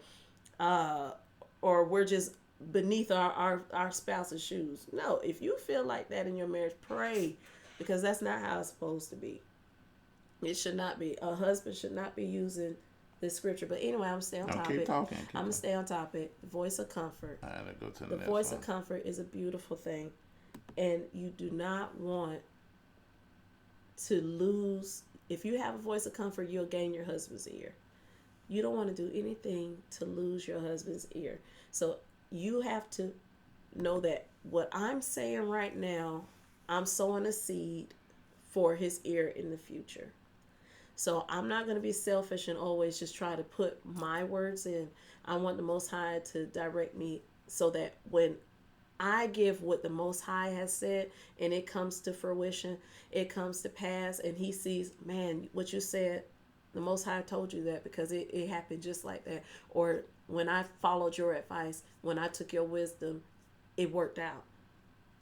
we're just beneath our spouse's shoes. No, if you feel like that in your marriage, pray, because that's not how it's supposed to be. It should not be. A husband should not be using this scripture. But anyway, I'm staying on topic.
Keep talking.
I'm gonna stay on topic. The voice of comfort.
All right, let's go to the next
voice
one.
of comfort is a beautiful thing, and you do not want to lose. If you have a voice of comfort, you'll gain your husband's ear. You don't want to do anything to lose your husband's ear. So you have to know that what I'm saying right now, I'm sowing a seed for his ear in the future. So I'm not going to be selfish and always just try to put my words in. I want the Most High to direct me so that when I give what the Most High has said and it comes to fruition, it comes to pass, and he sees, man, what you said, the Most High told you that because it happened just like that. Or when I followed your advice, when I took your wisdom, it worked out.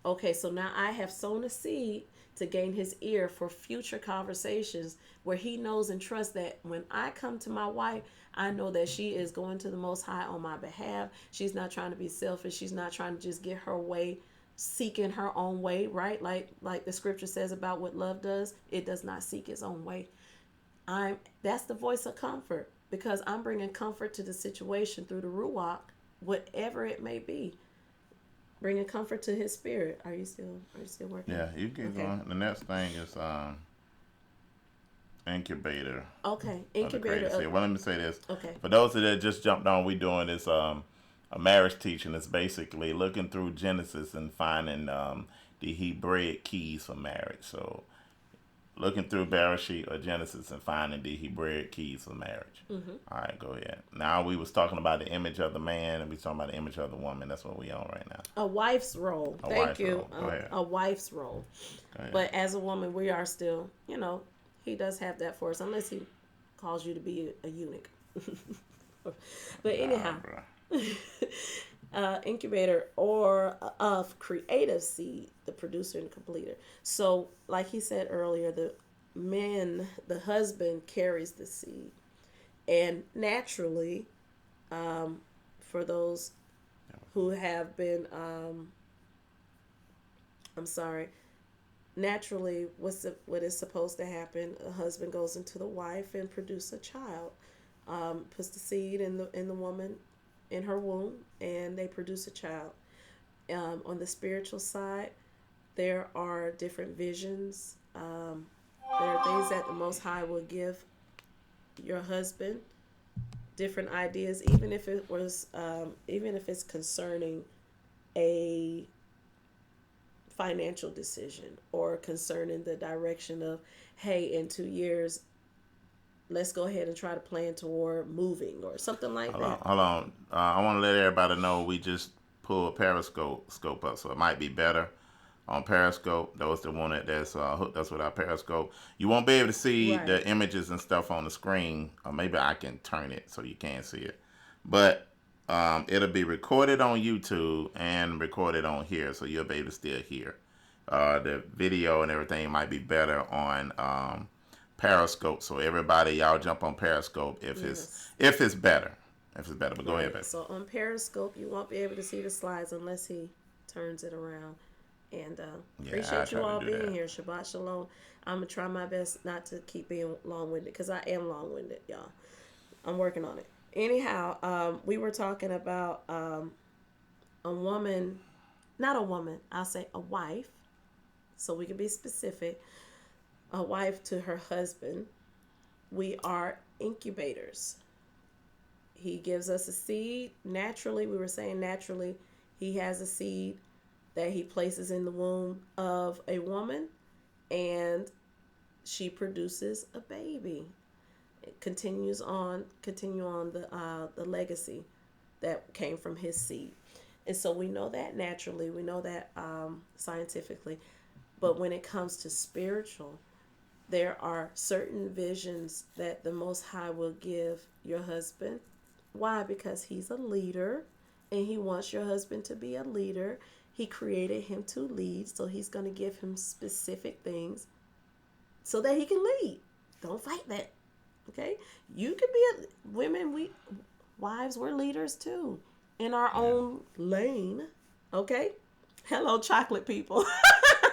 Okay, so now I have sown a seed to gain his ear for future conversations where he knows and trusts that when I come to my wife, I know that she is going to the Most High on my behalf. She's not trying to be selfish. She's not trying to just get her way, seeking her own way, right? Like the scripture says about what love does. It does not seek its own way. That's the voice of comfort, because I'm bringing comfort to the situation through the Ruach, whatever it may be. Bringing comfort to his spirit. Are you still working?
Yeah, you keep going. The next thing is incubator.
Okay, incubator.
Well, let me say this.
Okay.
For those that just jumped on, we doing this a marriage teaching is basically looking through Genesis and finding the Hebraic keys for marriage. So looking through Bereshit or Genesis and finding the Hebraic keys for marriage.
Mm-hmm.
All right, go ahead. Now we was talking about the image of the man and we talking about the image of the woman. That's what we on right now.
A wife's role. Thank you.
Role. Go ahead.
A wife's role.
Go ahead.
But as a woman, we are still, he does have that for us, unless he calls you to be a eunuch. But anyhow, incubator or of creative seed, the producer and completer. So, like he said earlier, the husband carries the seed, and naturally, for those who have been, naturally, what is supposed to happen? A husband goes into the wife and produce a child, puts the seed in the woman, in her womb, and they produce a child. On the spiritual side, there are different visions. There are things that the Most High will give your husband, different ideas, even if it's concerning a financial decision or concerning the direction of, hey, in 2 years, let's go ahead and try to plan toward moving or something like that.
Hold on. I want to let everybody know we just pulled Periscope up, so it might be better on Periscope. Those that want it, that's hooked us with our Periscope. You won't be able to see the images and stuff on the screen. Or maybe I can turn it so you can see it. But it'll be recorded on YouTube and recorded on here, so you'll be able to still hear. The video and everything might be better on Periscope, so everybody, y'all jump on Periscope if it's better. But go ahead, baby.
So on Periscope, you won't be able to see the slides unless he turns it around. And appreciate you all being here. Shabbat shalom. I'm gonna try my best not to keep being long-winded, because I am long-winded, y'all. I'm working on it. Anyhow, we were talking about a woman, not a woman, I'll say a wife, so we can be specific. A wife to her husband. We are incubators. He gives us a seed. Naturally, we were saying naturally, he has a seed that he places in the womb of a woman, and she produces a baby. It continue on the legacy that came from his seed. And so we know that naturally, we know that scientifically. But when it comes to spiritual, there are certain visions that the Most High will give your husband. Why? Because he's a leader, and he wants your husband to be a leader. He created him to lead, so he's going to give him specific things so that he can lead. Don't fight that, okay? You can be wives, we're leaders too, in our own lane, okay? Hello, chocolate people.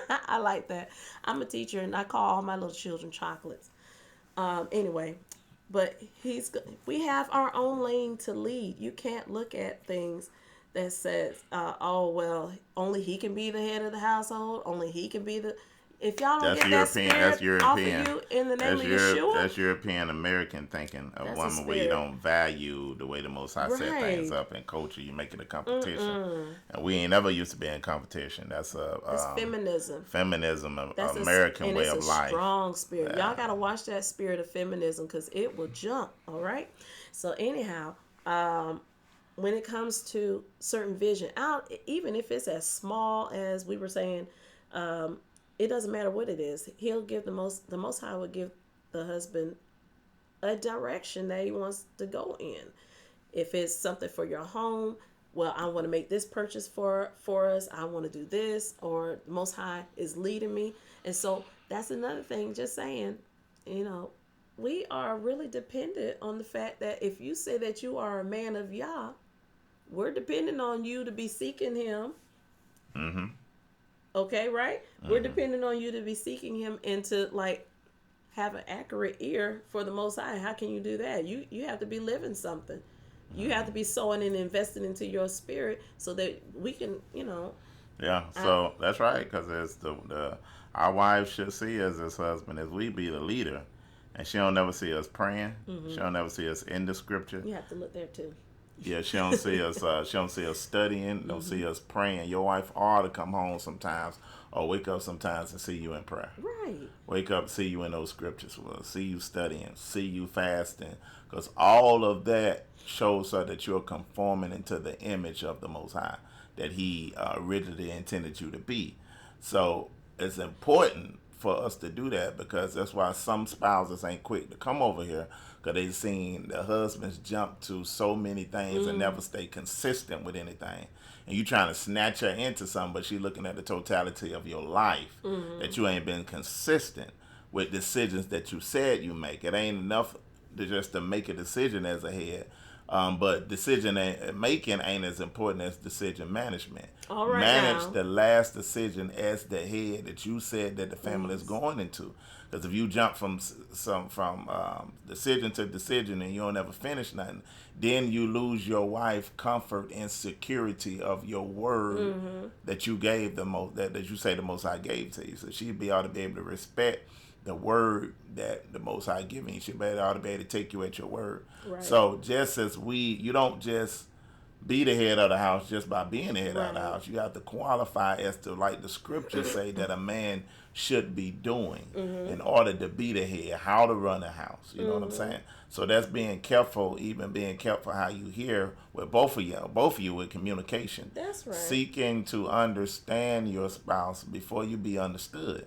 I like that. I'm a teacher, and I call all my little children chocolates. Anyway, but we have our own lane to lead. You can't look at things that says, oh, well, only he can be the head of the household. Only he can be the... If y'all don't get that spirit off of you in the name of Yeshua...
That's European American thinking of woman, where you don't value the way the Most High set things up in culture. You make it a competition. And we ain't never used to be in competition. That's
feminism.
Feminism, American way of life.
It's a strong spirit. Yeah. Y'all got to watch that spirit of feminism, because it will jump, all right? So anyhow, when it comes to certain vision, even if it's as small as we were saying, it doesn't matter what it is. He'll give the Most High will give the husband a direction that he wants to go in. If it's something for your home, well, I want to make this purchase for us. I want to do this, or the Most High is leading me. And so that's another thing, just saying, we are really dependent on the fact that if you say that you are a man of Yah, we're dependent on you to be seeking him. Mm-hmm. Okay, right? Mm-hmm. We're dependent on you to be seeking him and to have an accurate ear for the Most High. How can you do that? You have to be living something. You have to be sowing and investing into your spirit so that we can,
Yeah, so that's right, because it's our wives should see us as husband as we be the leader, and she don't never see us praying. Mm-hmm. She don't never see us in the scripture.
You have to look there too.
Yeah, she don't see us. She don't see us studying. Don't see us praying. Your wife ought to come home sometimes, or wake up sometimes and see you in prayer.
Right.
Wake up, see you in those scriptures. Well, see you studying, see you fasting, because all of that shows her that you're conforming into the image of the Most High that He originally intended you to be. So it's important for us to do that, because that's why some spouses ain't quick to come over here, because they've seen the husbands jump to so many things and never stay consistent with anything. And you trying to snatch her into something, but she looking at the totality of your life, that you ain't been consistent with decisions that you said you make. It ain't enough to just to make a decision as a head. But decision making ain't as important as decision management.
All right,
Manage
now.
the last decision as the head that you said that the family is going into. Because if you jump from decision to decision and you don't ever finish nothing, then you lose your wife comfort and security of your word that you gave that you say the Most High gave to you. So she ought to be able to respect the word that the Most High giving you. She ought to be able to take you at your word.
Right.
So just as you don't just be the head of the house just by being the head of the house. You have to qualify as to, like the scriptures say, that a man should be doing in order to be the head, how to run a house. You know what I'm saying? So that's being careful, even being careful how you hear with both of you with communication.
That's right.
Seeking to understand your spouse before you be understood.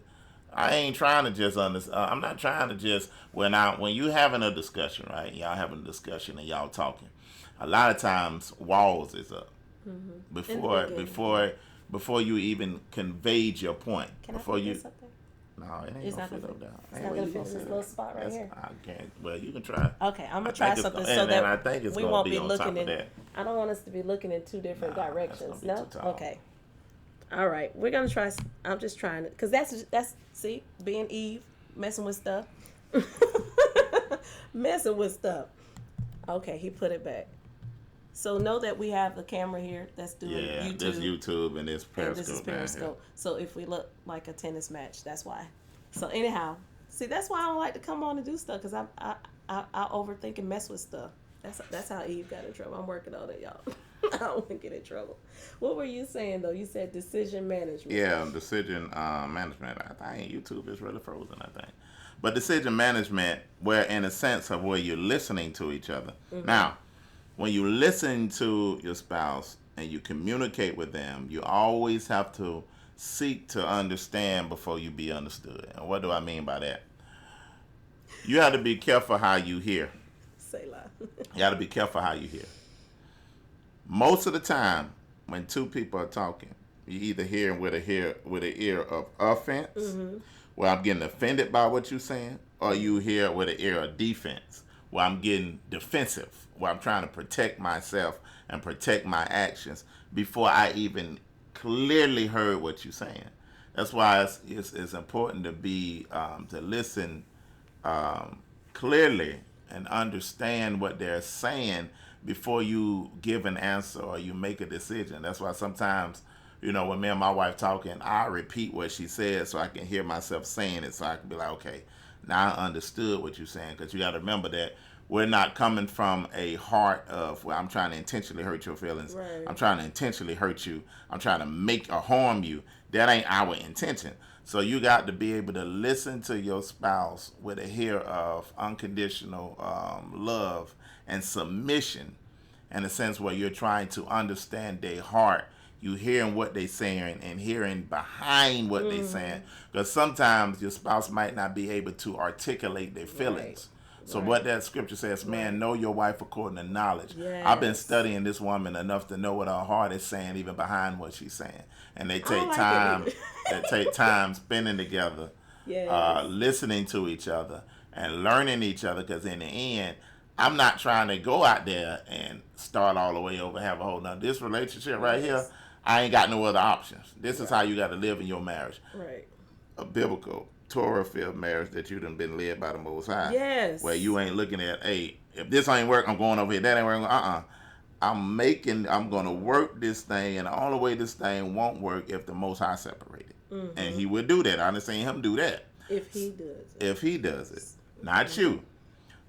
I ain't trying to just I'm not trying to just when you having a discussion, right? Y'all having a discussion and y'all talking. A lot of times walls is up before you even conveyed your point.
Can
before
I put
you
this up there?
No, it ain't
It's
gonna
not
fit
gonna
up there.
It's not gonna fit in this little spot right here.
I can't. Well, you can try.
Okay, I'm gonna try something so
and
that
I think it's
we
gonna
won't
be
be
on
looking
top
in.
of that.
I don't want us to be looking in two different directions.
that's
No.
gonna be too tall.
Okay. All right, we're gonna try. I'm just trying to, cause that's see, being Eve, messing with stuff, messing with stuff. Okay, he put it back. So know that we have the camera here that's doing YouTube.
This YouTube and this Periscope.
And this is Periscope. So if we look like a tennis match, that's why. So anyhow, see, that's why I don't like to come on and do stuff, because I overthink and mess with stuff. That's how Eve got in trouble. I'm working on it, y'all. I don't want to get in trouble. What were you saying though? You said decision management.
Yeah, decision management. I think YouTube is really frozen, I think. But decision management, where in a sense of where you're listening to each other. Now, when you listen to your spouse and you communicate with them, you always have to seek to understand before you be understood. And what do I mean by that? You have to be careful how you hear.
Say la.
You got to be careful how you hear. Most of the time, when two people are talking, you either hear with an ear of offense, where I'm getting offended by what you're saying, or you hear with an ear of defense, where I'm getting defensive, where I'm trying to protect myself and protect my actions before I even clearly heard what you're saying. That's why it's important to be to listen clearly and understand what they're saying before you give an answer or you make a decision. That's why sometimes, when me and my wife talking, I repeat what she said so I can hear myself saying it, so I can be like, okay, now I understood what you're saying. Because you got to remember that we're not coming from a heart of, well, I'm trying to intentionally hurt your feelings.
Right.
I'm trying to intentionally hurt you. I'm trying to make or harm you. That ain't our intention. So you got to be able to listen to your spouse with a ear of unconditional love and submission, in a sense where you're trying to understand their heart. You hearing what they saying and hearing behind what they saying. Because sometimes your spouse might not be able to articulate their feelings. So what that scripture says, man, know your wife according to knowledge.
Yes.
I've been studying this woman enough to know what her heart is saying, even behind what she's saying. And they take time. They take time spending together, listening to each other and learning each other. Because in the end, I'm not trying to go out there and start all the way over, have a whole nother. This relationship right here, I ain't got no other options. This is how you got to live in your marriage.
Right.
A biblical Torah-filled marriage that you done been led by the Most High.
Yes.
Where you ain't looking at, hey, if this ain't work, I'm going over here. That ain't working. I'm going to work this thing, and the only way this thing won't work if the Most High separate it. And he would do that. I done seen him do that.
If he does it.
If he does it. Not you.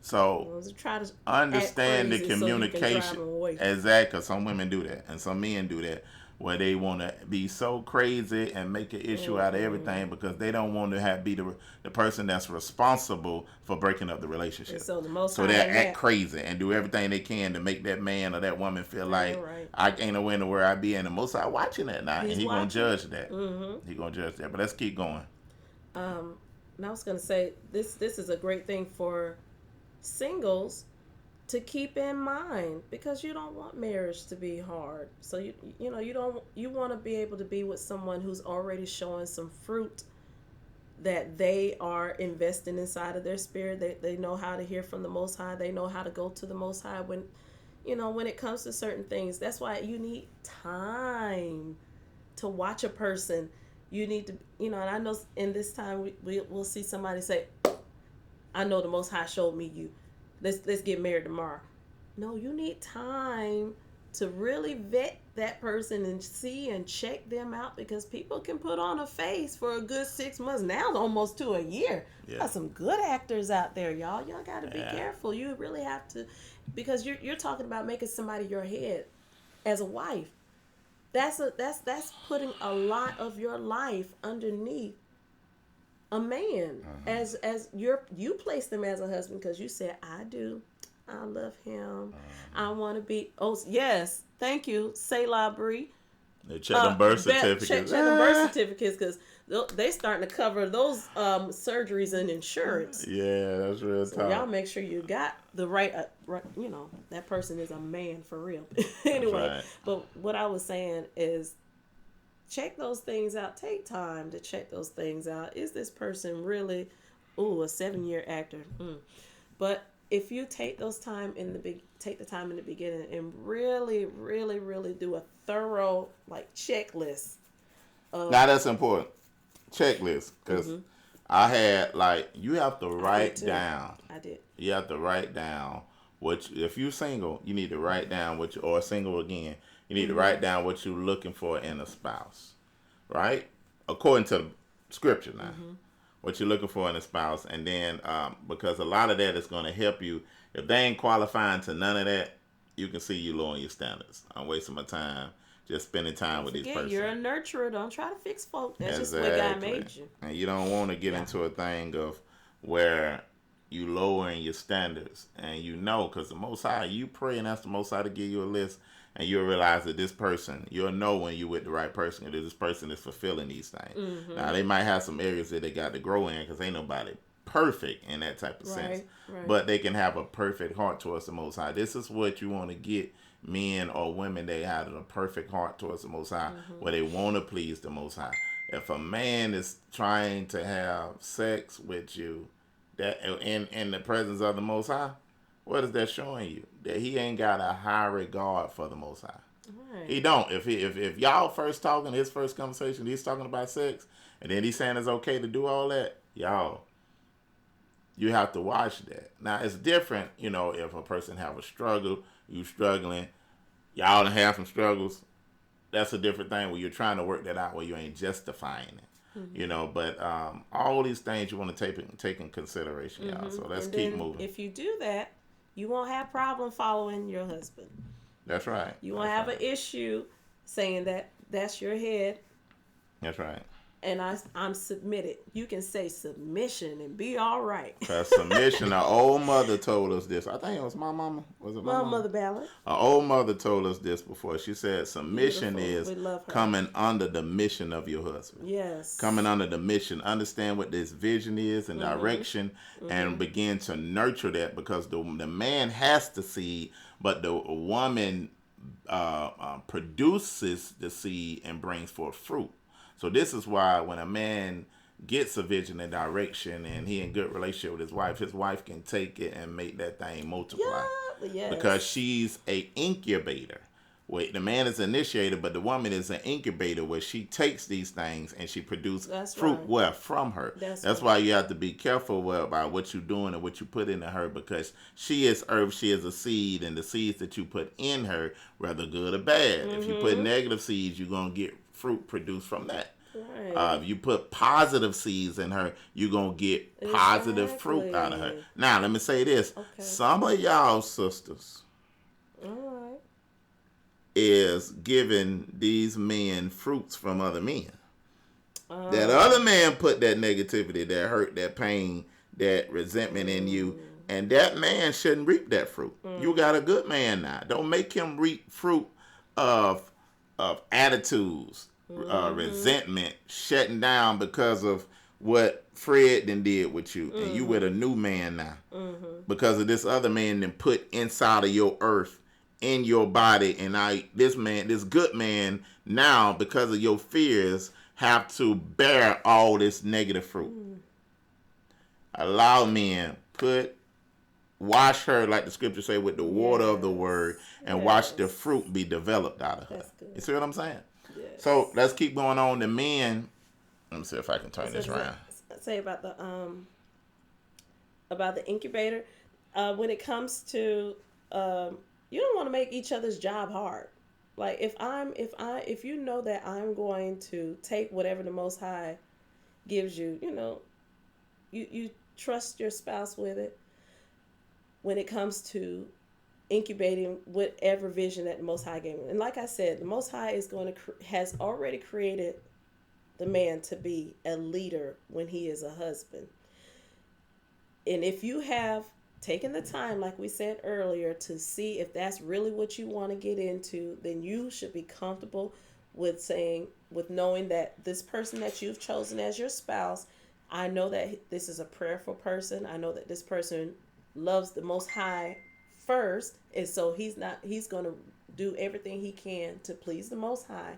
So
Try to
understand the
act crazy so you can drive
communication.
them away.
Exactly. Because some women do that, and some men do that, where they want to be so crazy and make an issue out of everything because they don't want to be the person that's responsible for breaking up the relationship.
And so the most
So they act crazy and do everything they can to make that man or that woman feel like I ain't nowhere in the world I be in. The most I watching that now, and he gonna judge that. He gonna judge that. But let's keep going.
And I was gonna say this is a great thing for singles to keep in mind, because you don't want marriage to be hard. So you want to be able to be with someone who's already showing some fruit, that they are investing inside of their spirit. They know how to hear from the Most High. They know how to go to the Most High when it comes to certain things. That's why you need time to watch a person. You need to, and I know in this time we'll see somebody say, I know the Most High showed me you. Let's get married tomorrow. No, you need time to really vet that person and see and check them out, because people can put on a face for a good 6 months, now almost to a year.
Yeah.
Got some good actors out there, y'all. Y'all got to be careful. You really have to, because you're talking about making somebody your head as a wife. That's putting a lot of your life underneath a man, as you place them as a husband, because you said, I love him, I want to be. Oh yes, thank you, Selah Bree.
They check them birth certificates.
Check them birth certificates, because they starting to cover those surgeries and insurance.
Yeah, that's real
So
tough.
y'all make sure you got the right, that person is a man for real. Anyway,
right.
But what I was saying is, check those things out. Take time to check those things out. Is this person really, a 7-year actor? But if you take the time in the beginning and really, really, really do a thorough checklist.
Now that's important. Checklist, because I had you have to write down.
I did.
You have to write down if you're single, you need to write down or single again. You need to write down what you're looking for in a spouse, right? According to scripture now, what you're looking for in a spouse. And then because a lot of that is going to help you. If they ain't qualifying to none of that, you can see you lowering your standards. I'm wasting my time just spending time with these persons.
You're a nurturer. Don't try to fix folk. That's just what God made you.
And you don't want to get into a thing of where you lowering your standards. And because the Most High, you pray and ask the Most High to give you a list. And you'll realize that this person, you'll know when you're with the right person, that this person is fulfilling these things. Now, they might have some areas that they got to grow in, because ain't nobody perfect in that type of sense.
Right.
But they can have a perfect heart towards the Most High. This is what you want to get men or women. They have a perfect heart towards the Most High, where they want to please the Most High. If a man is trying to have sex with you that in the presence of the Most High, what is that showing you? That he ain't got a high regard for the Most High. Right. He don't. If y'all first talking, his first conversation, he's talking about sex, and then he's saying it's okay to do all that, y'all, you have to watch that. Now, it's different, if a person have a struggle, you struggling, y'all done have some struggles, that's a different thing where you're trying to work that out where you ain't justifying it. But all these things you want to take in consideration, y'all. So let's keep moving.
If you do that, you won't have problem following your husband.
That's right.
You won't have an issue saying that that's your head.
That's right.
And I'm submitted. You can say submission and be all right.
Because submission, our old mother told us this. I think it was my mama. Was it my mama?
Mother Ballard.
Our old mother told us this before. She said submission is coming under the mission of your husband.
Yes.
Coming under the mission. Understand what this vision is and direction, and begin to nurture that, because the man has the seed, but the woman produces the seed and brings forth fruit. So this is why when a man gets a vision and direction and he in good relationship with his wife can take it and make that thing multiply.
Yes.
Because she's a incubator. Wait, the man is initiator, but the woman is an incubator where she takes these things and she produces fruit from her. That's why you have to be careful about what you're doing and what you put into her, because she is earth, she is a seed, and the seeds that you put in her, whether good or bad. If you put negative seeds, you're going to get fruit produced from that.
Right.
If you put positive seeds in her, you're going to get positive fruit out of her.
Exactly.
Now, let me say this.
Okay.
Some of y'all sisters
All right.
is giving these men fruits from other men. That other man put that negativity, that hurt, that pain, that resentment in you, and that man shouldn't reap that fruit. You got a good man now. Don't make him reap fruit of attitudes, resentment, shutting down because of what Fred then did with you, and you with a new man now because of this other man then put inside of your earth, in your body, and this good man now, because of your fears, have to bear all this negative fruit. Allow men, wash her, like the scripture say, with the water of the word, and watch the fruit be developed out of her. You see what I'm saying?
Yes.
So let's keep going on. The men, let me see if I can turn this around.
Say about the incubator. When it comes to you don't want to make each other's job hard. Like if you know that I'm going to take whatever the Most High gives you, you trust your spouse with it. When it comes to incubating whatever vision that the Most High gave him, and like I said, the Most High is has already created the man to be a leader when he is a husband. And if you have taken the time, like we said earlier, to see if that's really what you want to get into, then you should be comfortable with knowing that this person that you've chosen as your spouse, I know that this is a prayerful person. I know that this person loves the Most High first, and so he's going to do everything he can to please the Most High.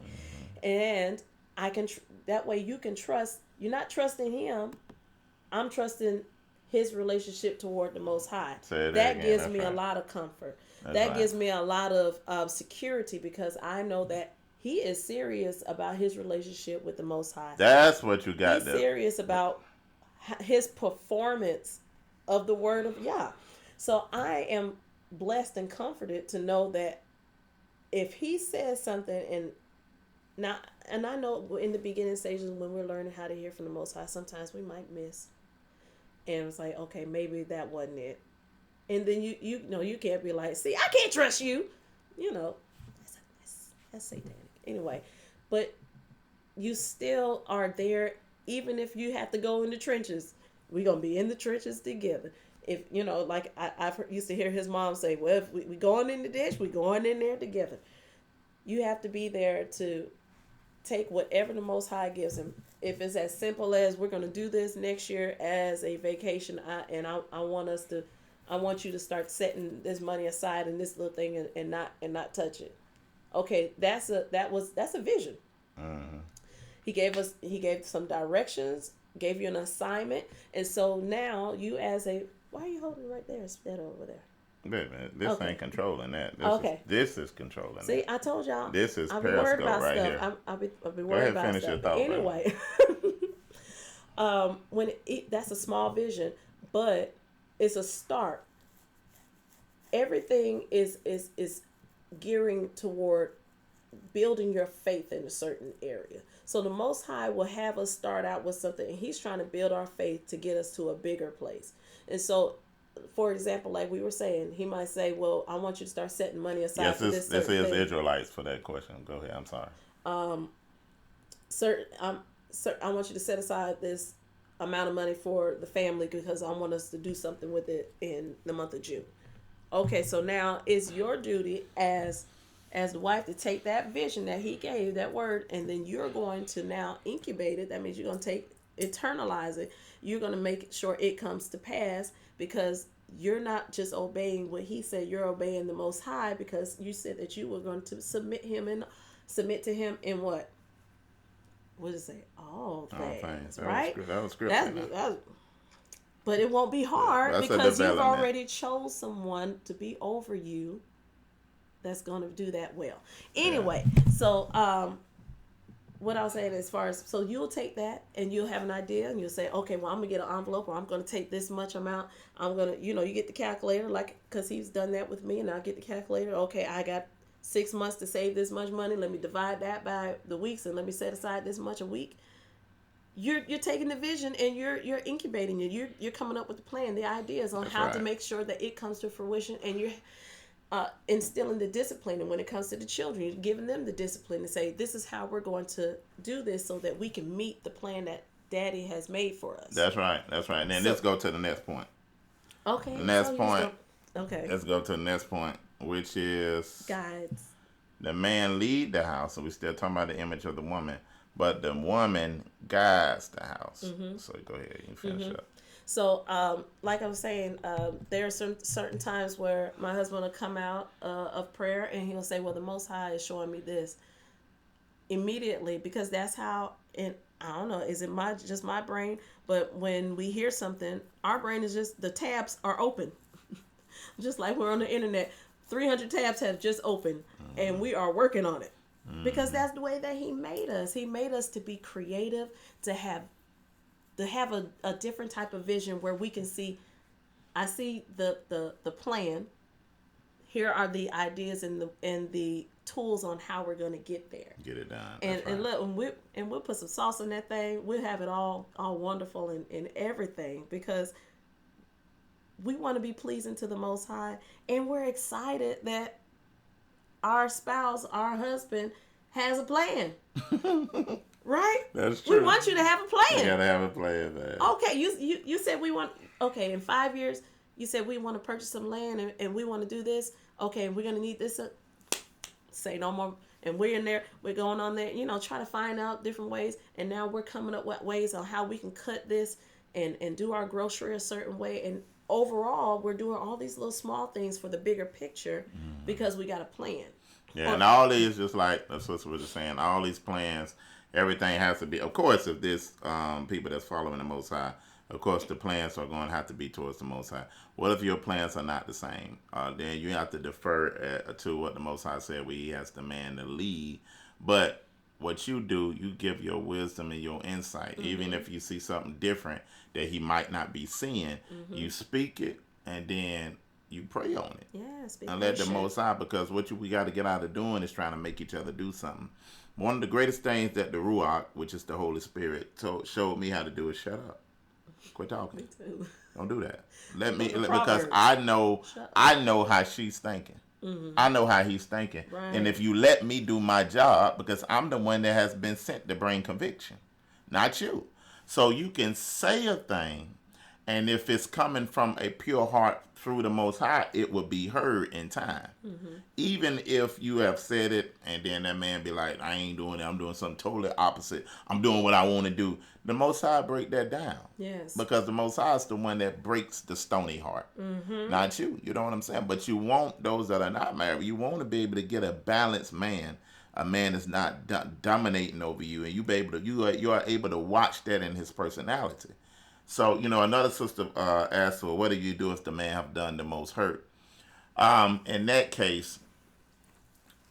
And I can that way you can trust. You're not trusting him. I'm trusting his relationship toward the Most High. That gives me a lot of comfort. That gives me a lot of security, because I know that he is serious about his relationship with the Most High.
That's what you got.
He's serious about his performance of the word of Yah. So I am blessed and comforted to know that if he says something, and I know in the beginning stages when we're learning how to hear from the Most High, sometimes we might miss. And it's like, okay, maybe that wasn't it. And then you can't be like, see, I can't trust you. That's satanic. Anyway, but you still are there, even if you have to go in the trenches. We're going to be in the trenches together. If, like I've used to hear his mom say, well, if we going in the ditch, we going in there together. You have to be there to take whatever the Most High gives him. If it's as simple as we're going to do this next year as a vacation, I want you to start setting this money aside in this little thing and not touch it. Okay, that's a vision. He gave some directions, gave you an assignment, and so now you why are you holding right there instead of over there?
Wait a minute, this ain't controlling that. This is controlling that.
See, I told y'all.
This is
I'll be worried about
right
stuff.
here.
I'll be worried about
finish
stuff.
your thought,
anyway, that's a small vision, but it's a start. Everything is gearing toward building your faith in a certain area. So the Most High will have us start out with something, and he's trying to build our faith to get us to a bigger place. And so, for example, like we were saying, he might say, well, I want you to start setting money aside for this certain
is
thing.
Israelites for that question. Go ahead, I'm sorry.
I want you to set aside this amount of money for the family because I want us to do something with it in the month of June. Okay, so now it's your duty as the wife to take that vision that he gave, that word, and then you're going to now incubate it. That means you're going to internalize it. You're going to make sure it comes to pass, because you're not just obeying what he said, you're obeying the Most High, because you said that you were going to submit to him in what? What does it say? All things, right?
That was scripture.
But it won't be hard because you've
development.
already chose someone to be over you that's going to do that well. Anyway, so what I was saying as far as, so you'll take that and you'll have an idea and you'll say, okay, well, I'm going to get an envelope, or I'm going to take this much amount. I'm going to, you get the calculator, like, because he's done that with me, and I'll get the calculator. Okay, I got 6 months to save this much money. Let me divide that by the weeks and let me set aside this much a week. You're taking the vision and you're incubating it. You're coming up with the plan, the ideas on how to make sure that it comes to fruition, and you're instilling the discipline. And when it comes to the children, you're giving them the discipline to say, this is how we're going to do this so that we can meet the plan that Daddy has made for us.
That's right. And then let's go to the next point.
Okay.
The next point.
Okay.
Let's go to the next point, which is
guides.
The man lead the house, and we're still talking about the image of the woman, but the woman guides the house. Mm-hmm. So go ahead, you finish up.
So, like I was saying, there are certain times where my husband will come out of prayer and he'll say, well, the Most High is showing me this immediately, because that's how, and I don't know, is it just my brain? But when we hear something, our brain is just, the tabs are open. Just like we're on the internet, 300 tabs have just opened, and we are working on it. Because that's the way that he made us. He made us to be creative, to have a different type of vision where we can see, I see the plan. Here are the ideas and the tools on how we're going to get there.
Get it done.
And look, we'll put some sauce on that thing. We'll have it all wonderful and everything, because we want to be pleasing to the Most High, and we're excited that our spouse, our husband, has a plan. Right?
That's true.
We want you to have a plan.
You gotta have a plan, man.
Okay, you said we want. Okay, in 5 years, you said we want to purchase some land and we want to do this. Okay, and we're gonna need this. Say no more. And we're in there. We're going on there. Try to find out different ways. And now we're coming up with ways on how we can cut this and do our grocery a certain way. And overall, we're doing all these little small things for the bigger picture because we got a plan.
Yeah, and all these, just like the sister was just saying, all these plans, everything has to be, of course, if this people that's following the Most High, of course, the plans are going to have to be towards the Most High. What if your plans are not the same? Then you have to defer to what the Most High said, where He has the man to lead. But what you do, you give your wisdom and your insight. Even if you see something different that He might not be seeing, you speak it, and then you pray on it.
Yeah, speak
and let the Most High, because what we got to get out of doing is trying to make each other do something. One of the greatest things that the Ruach, which is the Holy Spirit, showed me how to do is shut up. Quit talking. Me too. Don't do that. Because I know how she's thinking. I know how he's thinking. Right. And if you let me do my job, because I'm the one that has been sent to bring conviction, not you. So you can say a thing, and if it's coming from a pure heart through the Most High, it will be heard in time. Even if you have said it, and then that man be like, I ain't doing it, I'm doing something totally opposite. I'm doing what I want to do. The Most High break that down. Yes. Because the Most High is the one that breaks the stony heart. Not you. You know what I'm saying? But you want those that are not married. You want to be able to get a balanced man. A man that's not dominating over you. And you are able to watch that in his personality. So, another sister asked, well, what do you do if the man have done the most hurt? In that case,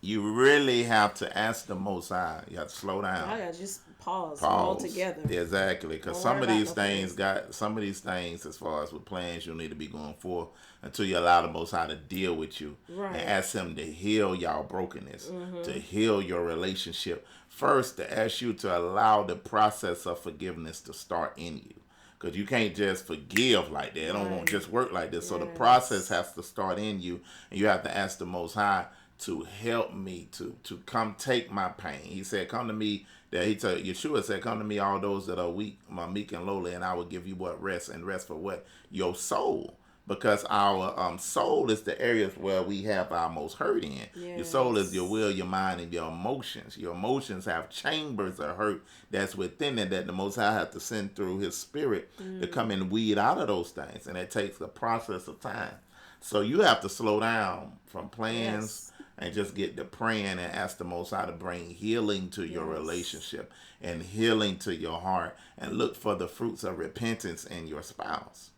you really have to ask the Most High. You have to slow down.
I gotta just pause altogether.
Exactly, because some of these things, as far as with plans, you'll need to be going for until you allow the Most High to deal with you and ask Him to heal y'all brokenness, to heal your relationship. First, to ask you to allow the process of forgiveness to start in you. Because you can't just forgive like that. It don't just work like this. So the process has to start in you. And you have to ask the Most High to help me to come take my pain. He said, come to me. Yeshua said, come to me, all those that are weak, meek and lowly, and I will give you what? Rest. And rest for what? Your soul. Because our soul is the areas where we have our most hurt in. Yes. Your soul is your will, your mind, and your emotions. Your emotions have chambers of hurt that's within it that the Most High has to send through His Spirit to come and weed out of those things. And it takes a process of time. So you have to slow down from plans and just get to praying and ask the Most High to bring healing to your relationship and healing to your heart, and look for the fruits of repentance in your spouse.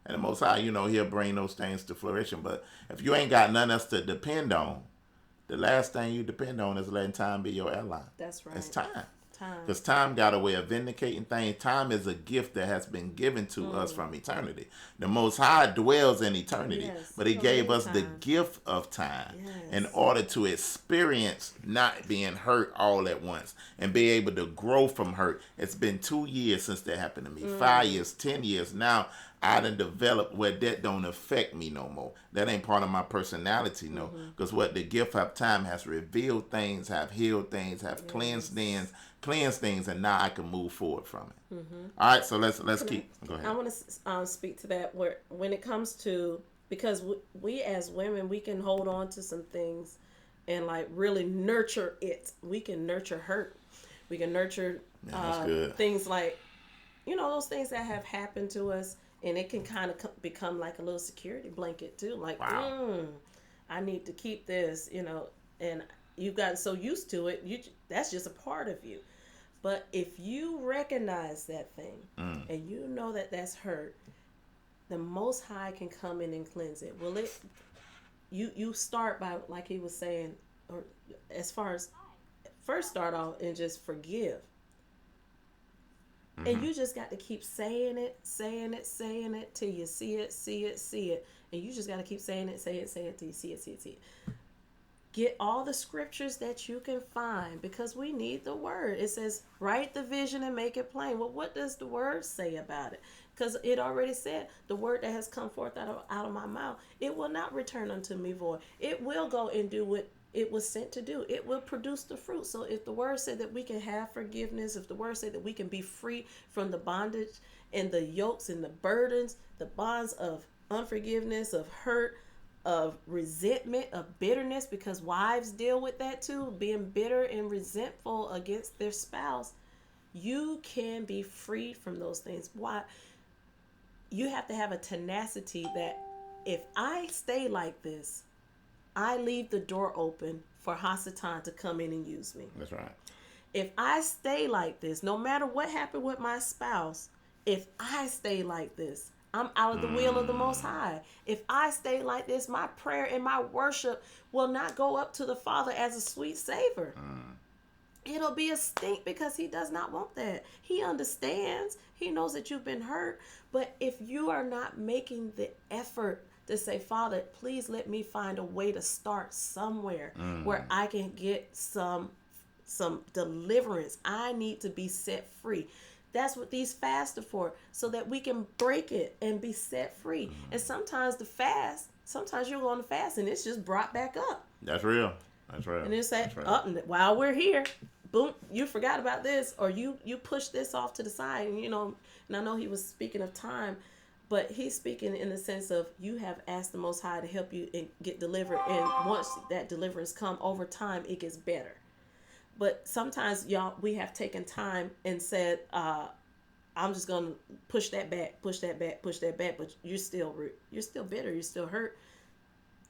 And the Most High, He'll bring those things to flourishing. But if you ain't got nothing else to depend on, the last thing you depend on is letting time be your ally.
That's right.
It's time. Because time got a way of vindicating things. Time is a gift that has been given to us from eternity. The Most High dwells in eternity,
Yes,
but He
you don't
gave
need
us the
time.
gift of time in
Yes.
order to experience not being hurt all at once and be able to grow from hurt. It's been 2 years since that happened to me. 5 years, 10 years. Now I done developed where that don't affect me no more. That ain't part of my personality, no. Because what the gift of time has revealed things, have healed things, have cleansed things, and now I can move forward from it. All right, so let's keep. Go ahead.
I want to speak to that where when it comes to, because we as women, we can hold on to some things and like really nurture it. We can nurture hurt. We can nurture
that's good.
things like, those things that have happened to us, and it can kind of become like a little security blanket too. Like,
Wow.
I need to keep this, and you've gotten so used to it. That's just a part of you. But if you recognize that thing and you know that that's hurt, the Most High can come in and cleanse it. Well, you start by, like he was saying, or as far as first start off and just forgive. And you just got to keep saying it till you see it. And you just got to keep saying it till you see it. Get all the scriptures that you can find, because we need the word. It says, write the vision and make it plain. Well, what does the word say about it? Because it already said, the word that has come forth out of my mouth, it will not return unto me void. It will go and do what it was sent to do. It will produce the fruit. So if the word said that we can have forgiveness, if the word said that we can be free from the bondage and the yokes and the burdens, the bonds of unforgiveness, of hurt, of resentment, of bitterness, because wives deal with that too, being bitter and resentful against their spouse, you can be freed from those things. Why? You have to have a tenacity that if I stay like this, I leave the door open for Hasatan to come in and use me.
That's right.
If I stay like this, no matter what happened with my spouse, if I stay like this, I'm out of the will of the Most High. If I stay like this, my prayer and my worship will not go up to the Father as a sweet savor. It'll be a stink, because He does not want that. He understands. He knows that you've been hurt. But if you are not making the effort to say, Father, please let me find a way to start somewhere where I can get some deliverance. I need to be set free. That's what these fasts are for, so that we can break it and be set free. And sometimes you're going to fast and it's just brought back up.
That's real. That's real.
And it's like,
right.
while we're here, boom, you forgot about this, or you push this off to the side. And, and I know he was speaking of time, but he's speaking in the sense of you have asked the Most High to help you and get delivered. And once that deliverance come, over time, it gets better. But sometimes, we have taken time and said, I'm just going to push that back. But you're still bitter. You're still hurt.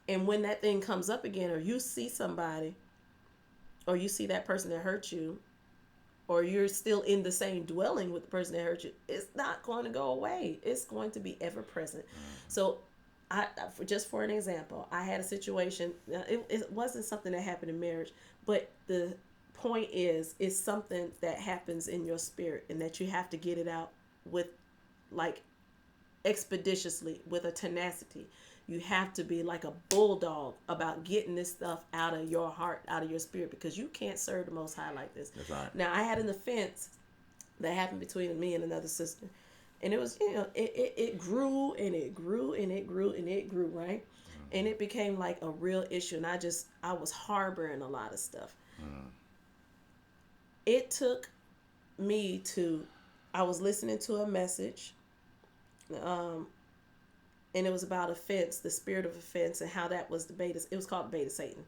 And when that thing comes up again, or you see somebody, or you see that person that hurt you, or you're still in the same dwelling with the person that hurt you, it's not going to go away. It's going to be ever present. So for an example, I had a situation. It wasn't something that happened in marriage, but the point is, it's something that happens in your spirit, and that you have to get it out with, like, expeditiously, with a tenacity. You have to be like a bulldog about getting this stuff out of your heart, out of your spirit, because you can't serve the Most High like this.
That's right.
Now, I had an offense that happened between me and another sister, and it was, it grew and it grew and it grew and it grew, right? And it became like a real issue, and I was harboring a lot of stuff. It took me I was listening to a message, and it was about offense, the spirit of offense, and how that was it was called beta Satan.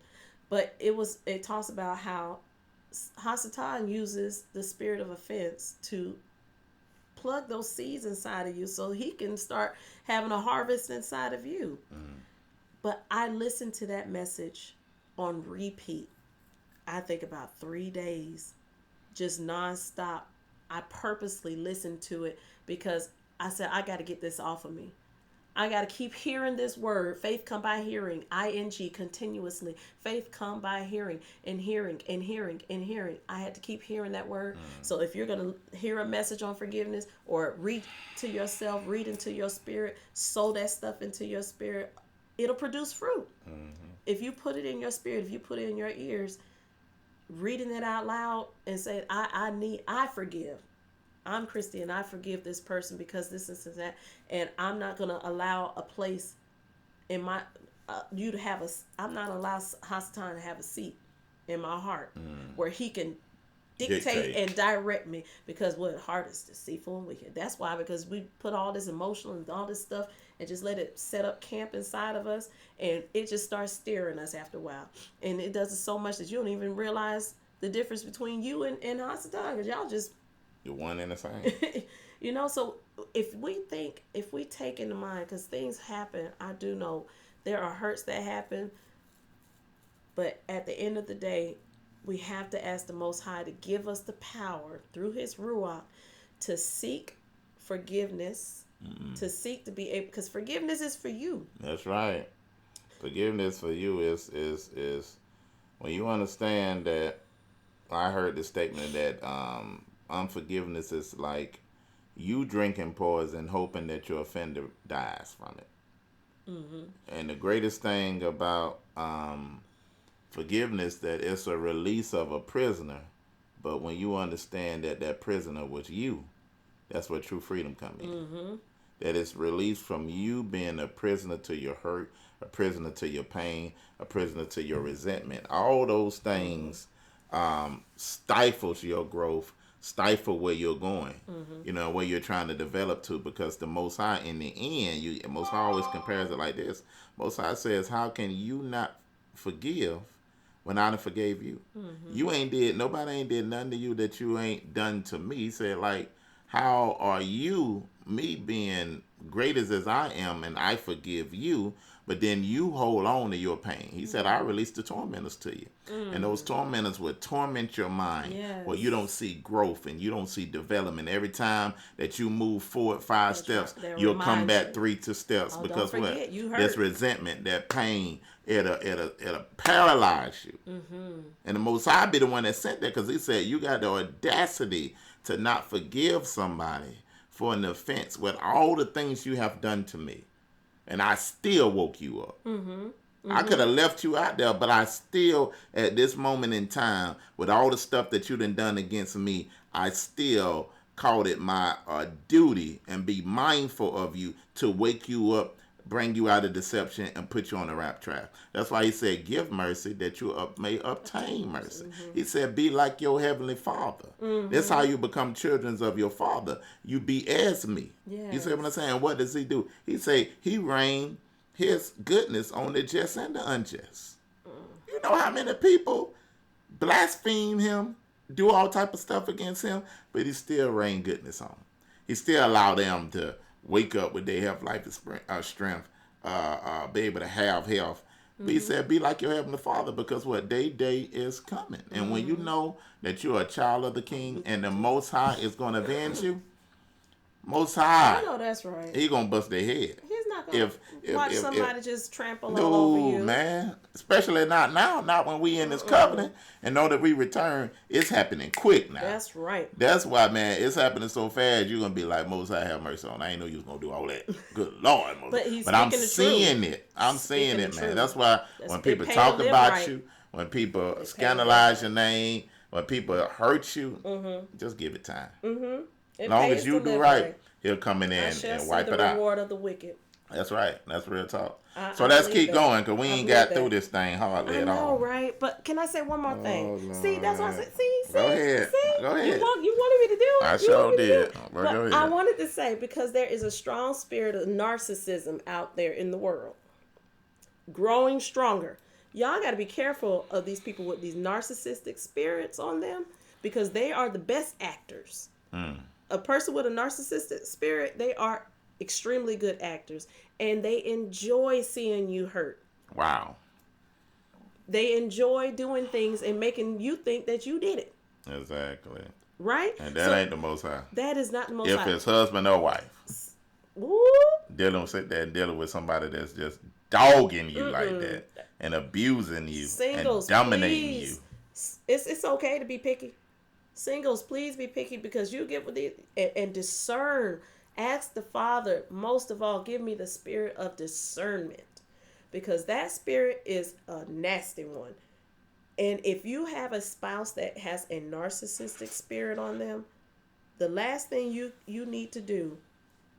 But it talks about how Hasatan uses the spirit of offense to plug those seeds inside of you so he can start having a harvest inside of you. But I listened to that message on repeat, I think about 3 days, just nonstop. I purposely listened to it because I said, I got to get this off of me. I got to keep hearing this word. Faith come by hearing, ing, continuously. Faith come by hearing and hearing and hearing and hearing. I had to keep hearing that word. So if you're going to hear a message on forgiveness or read to yourself, read into your spirit, sow that stuff into your spirit, it'll produce fruit. If you put it in your spirit, if you put it in your ears, reading it out loud and saying, I forgive. I'm Christy and I forgive this person because this and that. And I'm not going to allow a place in my, you to have I'm not allow Hasatan to have a seat in my heart where he can dictate and direct me, because what heart is deceitful and wicked. That's why, because we put all this emotional and all this stuff and just let it set up camp inside of us, and it just starts steering us after a while. And it does it so much that you don't even realize the difference between you and Hasatan, because y'all just,
you're one and the same.
you know. So if we take into mind, because things happen, I do know there are hurts that happen, but at the end of the day, we have to ask the Most High to give us the power through His Ruach to seek forgiveness, to seek to be able, because forgiveness is for you.
That's right. Forgiveness for you is when you understand that. I heard the statement that unforgiveness is like you drinking poison, hoping that your offender dies from it. And the greatest thing about forgiveness, that it's a release of a prisoner, but when you understand that that prisoner was you, that's where true freedom comes in. That it's released from you being a prisoner to your hurt, a prisoner to your pain, a prisoner to your resentment. All those things stifles your growth, stifle where you're going, you know, where you're trying to develop to, because the Most High, in the end, Most High always compares it like this. Most High says, how can you not forgive when I done forgave you? Nobody ain't did nothing to you that you ain't done to me. He said, like, how are you, me being great as I am, and I forgive you, but then you hold on to your pain? He said, I release the tormentors to you. And those tormentors will torment your mind, where you don't see growth and you don't see development. Every time that you move forward 5 steps, you'll come back 3 steps. Because what? There's resentment, that pain, it'll paralyze you. And the Most High be the one that sent that, because He said, you got the audacity to not forgive somebody for an offense with all the things you have done to me, and I still woke you up. I could have left you out there, but I still, at this moment in time, with all the stuff that you done against me, I still called it my duty and be mindful of you to wake you up, bring you out of deception, and put you on the rap track. That's why He said, give mercy that you may obtain mercy. He said, be like your heavenly Father. That's how you become children of your Father. You be as me. You see what I'm saying? What does He do? He say He rain His goodness on the just and the unjust. You know how many people blaspheme Him, do all type of stuff against Him, but He still rain goodness on them. He still allow them to wake up with their health, life, and strength, be able to have health. But He said, be like your heavenly Father, because what? Day is coming. And when you know that you're a child of the King and the Most High is going to avenge you, Most High,
I know that's right.
He going to bust their head.
He's not going to watch somebody just trample all over you.
No, man. Especially not now. Not when we in this covenant and know that we return. It's happening quick now.
That's right.
That's why, man, it's happening so fast. You're going to be like, Most High have mercy on. I ain't know you was going to do all that. Good Lord, Moses. But I'm seeing it. I'm seeing it, man. That's why when people talk about you, when people scandalize your name, when people hurt you, just give it time. As long as you do right, He'll come in and wipe it out.
The reward of the wicked.
That's right. That's real talk. So let's keep going, because we ain't got through this thing hardly at all.
I know, right? But can I say one more thing? See, that's what I said. See?
Go ahead.
You wanted me to do it?
I sure did.
But go ahead. I wanted to say, because there is a strong spirit of narcissism out there in the world, growing stronger. Y'all got to be careful of these people with these narcissistic spirits on them, because they are the best actors. A person with a narcissistic spirit, they are extremely good actors, and they enjoy seeing you hurt.
Wow.
They enjoy doing things and making you think that you did it.
Exactly.
Right?
And that ain't the Most High.
That is not the Most
If
High.
it's husband or wife.
Woo!
dealing with somebody that's just dogging you like that and abusing you
Singles,
and dominating
please.
you.
It's okay to be picky. Singles, please be picky because you get with it and discern. Ask the Father, most of all, give me the spirit of discernment because that spirit is a nasty one. And if you have a spouse that has a narcissistic spirit on them, the last thing you need to do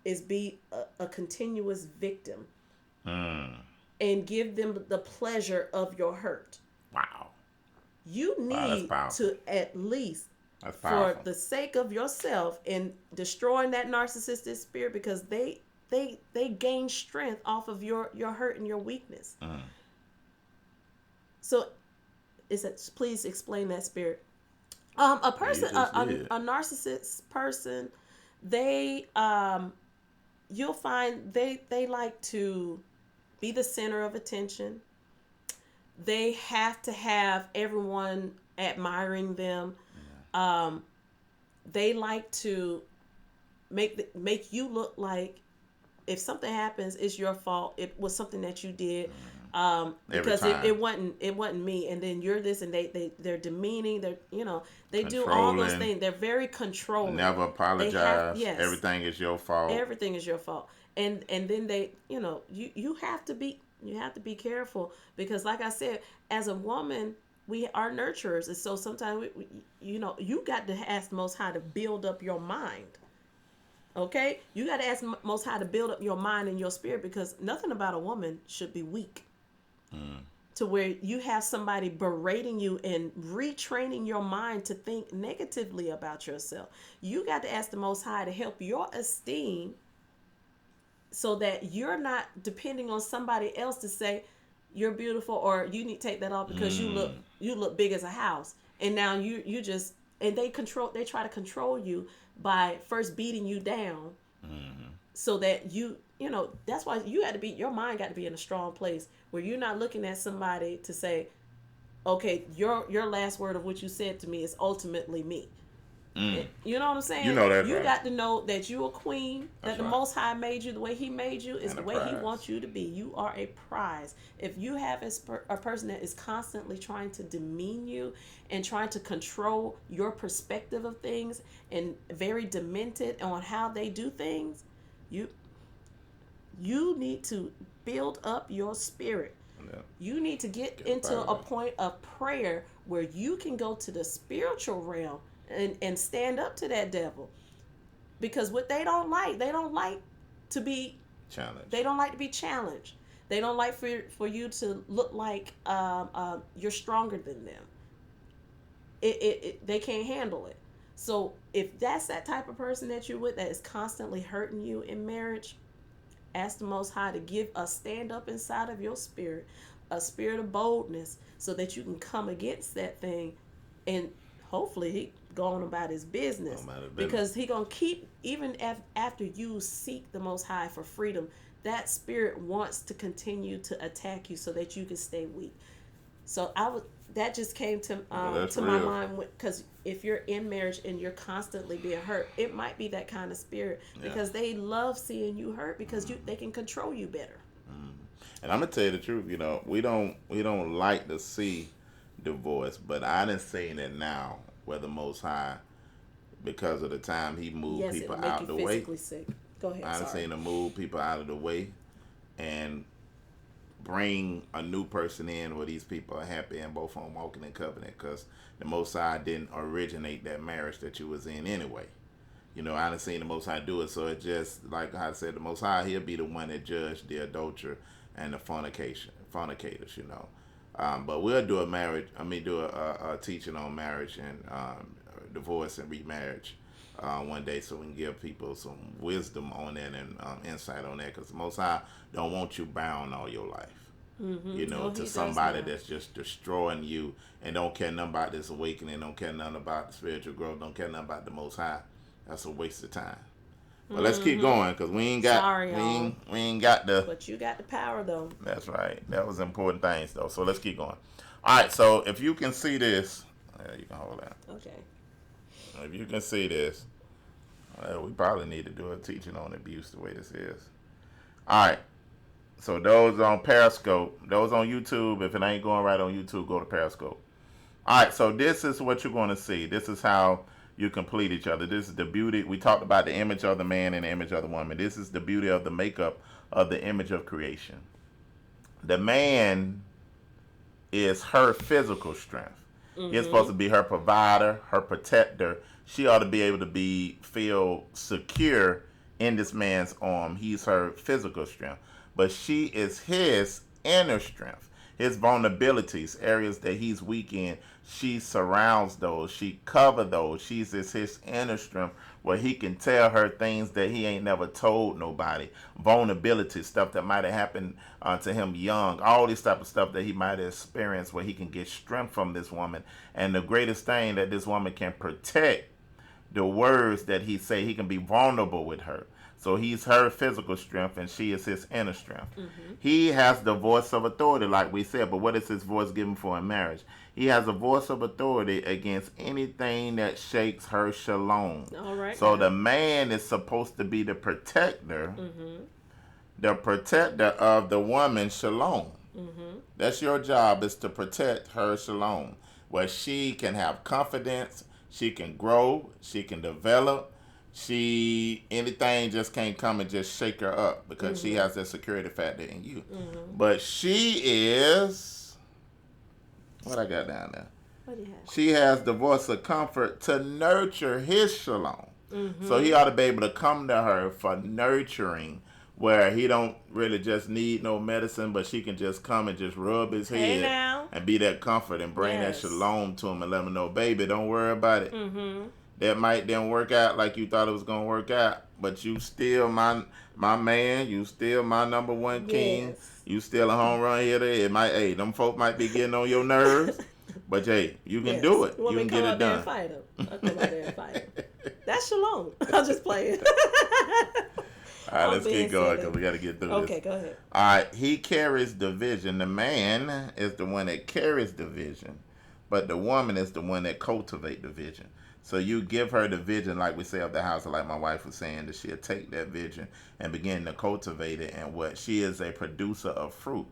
is be a continuous victim and give them the pleasure of your hurt.
Wow.
You need to at least, for the sake of yourself and destroying that narcissistic spirit, because they gain strength off of your hurt and your weakness. So please explain that spirit. A person, a narcissist person, they you'll find they like to be the center of attention. They have to have everyone admiring them. They like to make you look like if something happens, it's your fault. It was something that you did. Because it wasn't me, and then you're this, and they're demeaning, they do all those things. They're very controlling.
Never apologize. Everything is your fault.
Everything is your fault. And then they, you have to be careful because, like I said, as a woman, we are nurturers, and so sometimes you got to ask the Most High to build up your mind. Okay, you got to ask Most High to build up your mind and your spirit because nothing about a woman should be weak. To where you have somebody berating you and retraining your mind to think negatively about yourself. You got to ask the Most High to help your esteem so that you're not depending on somebody else to say you're beautiful or you need to take that off because you look big as a house. And now you just, and they try to control you by first beating you down so that that's why your mind got to be in a strong place where you're not looking at somebody to say, okay, your last word of what you said to me is ultimately me. You know what I'm saying?
You know that.
You got to know that you're a queen, that the Most High made you the way He made you is the way He wants you to be. You are a prize. If you have a person that is constantly trying to demean you and trying to control your perspective of things and very demented on how they do things, you need to build up your spirit. Yeah. You need to get into a point of prayer where you can go to the spiritual realm and stand up to that devil. Because what they don't like to be challenged. They don't like to be challenged. They don't like for you to look like you're stronger than them. They can't handle it. So if that's that type of person that you're with that is constantly hurting you in marriage, ask the Most High to give a stand up inside of your spirit, a spirit of boldness, so that you can come against that thing, and hopefully he go on about his business. Because he gonna keep, even after you seek the Most High for freedom, that spirit wants to continue to attack you so that you can stay weak. So that just came to my mind, because if you're in marriage and you're constantly being hurt, it might be that kind of spirit because they love seeing you hurt because they can control you better.
And I'm gonna tell you the truth, we don't like to see divorce, but I done seen it now where the Most High, because of the time He moved people out of the way.
Sick. Go ahead.
I done seen Him move people out of the way and bring a new person in where these people are happy and both of them walking in covenant, because the Most High didn't originate that marriage that you was in anyway. I done seen the Most High do it, so it just, like I said, the Most High, He'll be the one that judged the adulterer and the fornicators, but we'll do a teaching on marriage and divorce and remarriage one day, so we can give people some wisdom on that and insight on that, because the Most High don't want you bound all your life. To somebody that's just destroying you and don't care nothing about this awakening, don't care nothing about the spiritual growth, don't care nothing about the Most High. That's a waste of time. But let's keep going, because we ain't got we ain't got the.
But you got the power though.
That's right. That was important things though. So let's keep going. All right. So if you can see this, you can hold that.
Okay.
If you can see this, we probably need to do a teaching on abuse the way this is. All right. So those on Periscope, those on YouTube, if it ain't going right on YouTube, go to Periscope. All right, so this is what you're going to see. This is how you complete each other. This is the beauty. We talked about the image of the man and the image of the woman. This is the beauty of the makeup of the image of creation. The man is her physical strength. He's supposed to be her provider, her protector. She ought to be able to feel secure in this man's arm. He's her physical strength. But she is his inner strength, his vulnerabilities, areas that he's weak in. She surrounds those. She covers those. She's his inner strength where he can tell her things that he ain't never told nobody. Vulnerability, stuff that might have happened to him young. All this type of stuff that he might have experienced where he can get strength from this woman. And the greatest thing that this woman can protect the words that he say. He can be vulnerable with her. So he's her physical strength and she is his inner strength. He has the voice of authority, like we said, but what is his voice given for in marriage? He has a voice of authority against anything that shakes her shalom.
All right.
So the man is supposed to be the protector of the woman's shalom. That's your job, is to protect her shalom, where she can have confidence, she can grow, she can develop. Anything just can't come and just shake her up because she has that security factor in you. But she is, what I got down there?
What do you have?
She has the voice of comfort to nurture his shalom. So he ought to be able to come to her for nurturing, where he don't really just need no medicine, but she can just come and just rub his head and be that comfort and bring that shalom to him and let him know, baby, don't worry about it. That might didn't work out like you thought it was going to work out, but you still my man. You still my number one king.
Yes.
You still a home run hitter. It might, them folk might be getting on your nerves, but hey, you can do it. You can get it done.
I'll come out there and fight him. That's shalom. I'll just play it.
All right, let's get going because we got to get through this.
Okay, go ahead.
All right, he carries the vision. The man is the one that carries the vision, but the woman is the one that cultivates the vision. So you give her the vision, like we say of the house, like my wife was saying, that she'll take that vision and begin to cultivate it. And what she is a producer of fruit.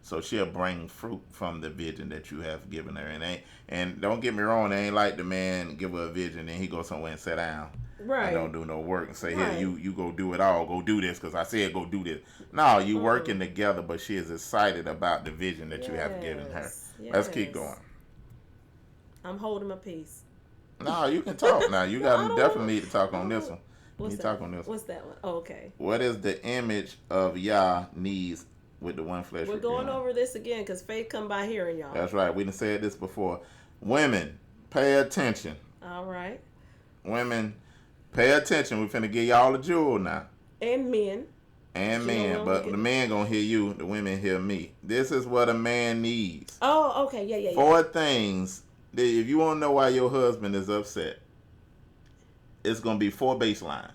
So she'll bring fruit from the vision that you have given her. And don't get me wrong, it ain't like the man give her a vision and he goes somewhere and sit down.
Right.
And don't do no work and say, here, you go do it all. Go do this because I said go do this. No, you working together, but she is excited about the vision that you have given her. Let's keep going.
I'm holding my peace.
No, you can talk now. You definitely need to talk on this one.
What's that one? What's that one? Oh, okay.
What is the image of Yah needs with the one flesh?
We're going over this again because faith come by hearing, y'all.
That's right. We done said this before. Women, pay attention.
All right.
Women, pay attention. We're finna give y'all a jewel now.
And men.
But the men gonna hear you. The women hear me. This is what a man needs.
Oh, okay. Yeah.
4 things. If you want to know why your husband is upset, it's going to be 4 baselines.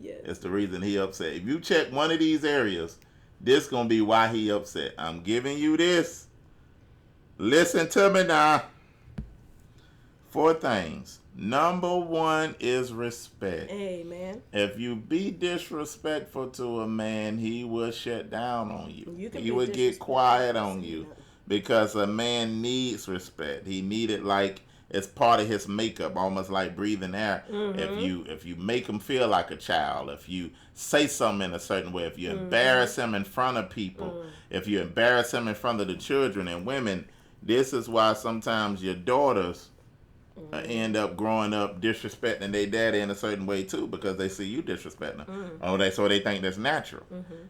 Yes.
It's the reason he upset. If you check one of these areas, this going to be why he upset. I'm giving you this. Listen to me now. 4 things. Number 1 is respect.
Amen.
If you be disrespectful to a man, he will shut down on you. He will get quiet on you. Because a man needs respect. He need it like it's part of his makeup, almost like breathing air. If you make him feel like a child, if you say something in a certain way, if you embarrass him in front of people, if you embarrass him in front of the children and women, this is why sometimes your daughters end up growing up disrespecting their daddy in a certain way too, because they see you disrespecting them. So they think that's natural.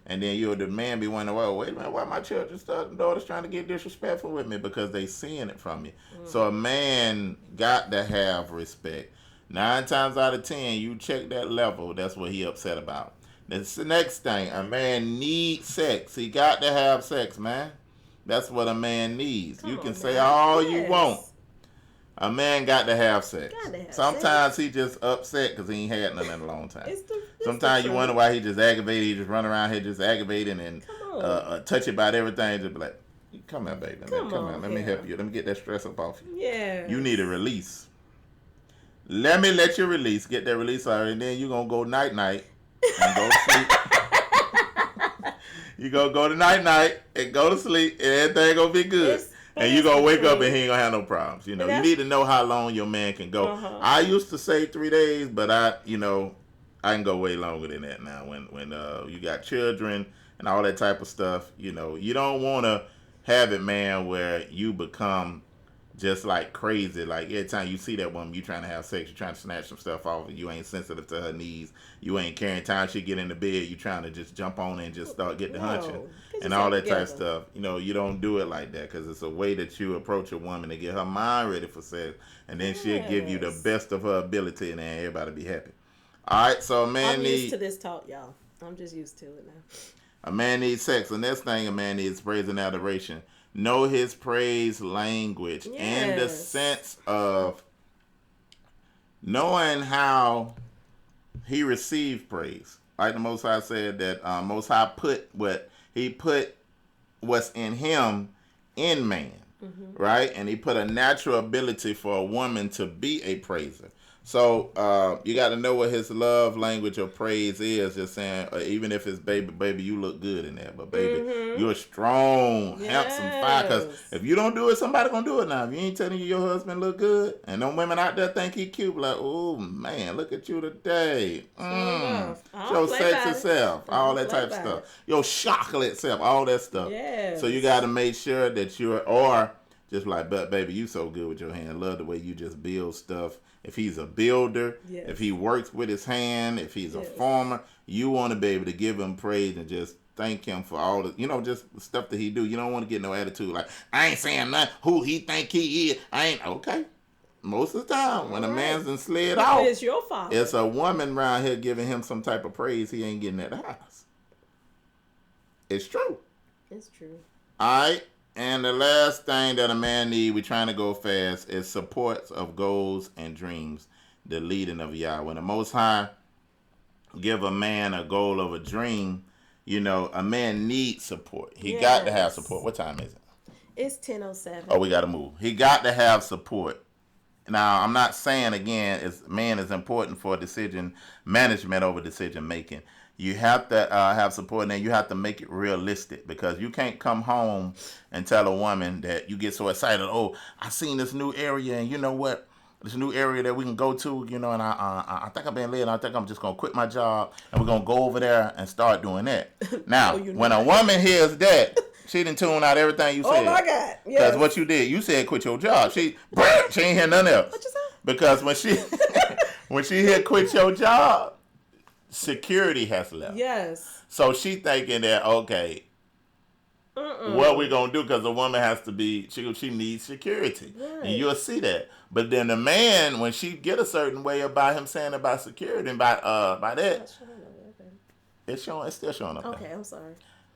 And then you'll the man be wondering, well, wait a minute, why my daughters trying to get disrespectful with me? Because they seeing it from you. So a man got to have respect. 9 times out of 10, you check that level, that's what he upset about. That's the next thing. A man needs sex. He got to have sex, man. That's what a man needs. You can say all you want. A man got to have sex. Sometimes he just upset because he ain't had nothing in a long time. Sometimes you wonder why he just aggravated. He just run around here just aggravating and touch about everything. Just be like, come here, baby. Come on. Let me help you. Let me get that stress up off you.
Yeah.
You need a release. Let me let you release. Get that release out, and then you're going to go night-night and go sleep. You go to night and go to sleep, and everything gonna be good. And you gonna wake up and he ain't gonna have no problems. You know, you need to know how long your man can go. I used to say 3 days, but I can go way longer than that now. When you got children and all that type of stuff, you know, you don't want to have it, man, where you become just like crazy. Like every time you see that woman, you trying to have sex, you trying to snatch some stuff off. You ain't sensitive to her needs. You ain't caring. Time she get in the bed, you trying to just jump on and just start getting the hunching and all that type of stuff. You know, you don't do it like that because it's a way that you approach a woman to get her mind ready for sex, and then she'll give you the best of her ability, and then everybody be happy. All right, so a man
I'm used to this talk, y'all. I'm just used to it now.
A man needs sex. The next thing a man needs is praise and adoration. Know his praise language in the sense of knowing how he received praise. Like the Most High said that Most High put what's in him in man, right? And he put a natural ability for a woman to be a praiser. So you got to know what his love language of praise is. Just saying, even if it's baby, you look good in that. But baby, you're a strong, handsome fire. Because if you don't do it, somebody gonna do it now. If you ain't telling your husband look good, and them women out there think he cute, like, oh man, look at you today. Your sexy self, all that type of stuff. Your chocolate self, all that stuff.
Yes.
So you got to make sure that or just like, but baby, you so good with your hand. Love the way you just build stuff. If he's a builder, if he works with his hand, if he's a farmer, you want to be able to give him praise and just thank him for all the, just the stuff that he do. You don't want to get no attitude like, I ain't saying nothing, who he think he is. I ain't, okay. Most of the time, when a man's done slid out,
it's your fault.
It's a woman around here giving him some type of praise he ain't getting at the house. It's true.
It's true.
All right. And the last thing that a man need, we're trying to go fast, is supports of goals and dreams, the leading of Yah. When the Most High give a man a goal of a dream, a man needs support. He got to have support. What time is it?
It's 10:07.
Oh, we got to move. He got to have support. Now, I'm not saying, again, man is important for decision management over decision making. You have to have support, and then you have to make it realistic, because you can't come home and tell a woman that you get so excited. Oh, I seen this new area, and you know what? This new area that we can go to, and I think I've been late. I think I'm just going to quit my job, and we're going to go over there and start doing that. Now, when a woman hears that, she done tune out everything you said.
Oh, my God.
Because what you did, you said quit your job. She ain't hear nothing else. What you say? Because when she hear quit your job, security has left.
Yes.
So she thinking that, okay, what we gonna do? Because the woman has to be, she needs security, and you'll see that. But then the man, when she get a certain way about him saying about security and by that, it's still showing up.
Okay, I'm sorry.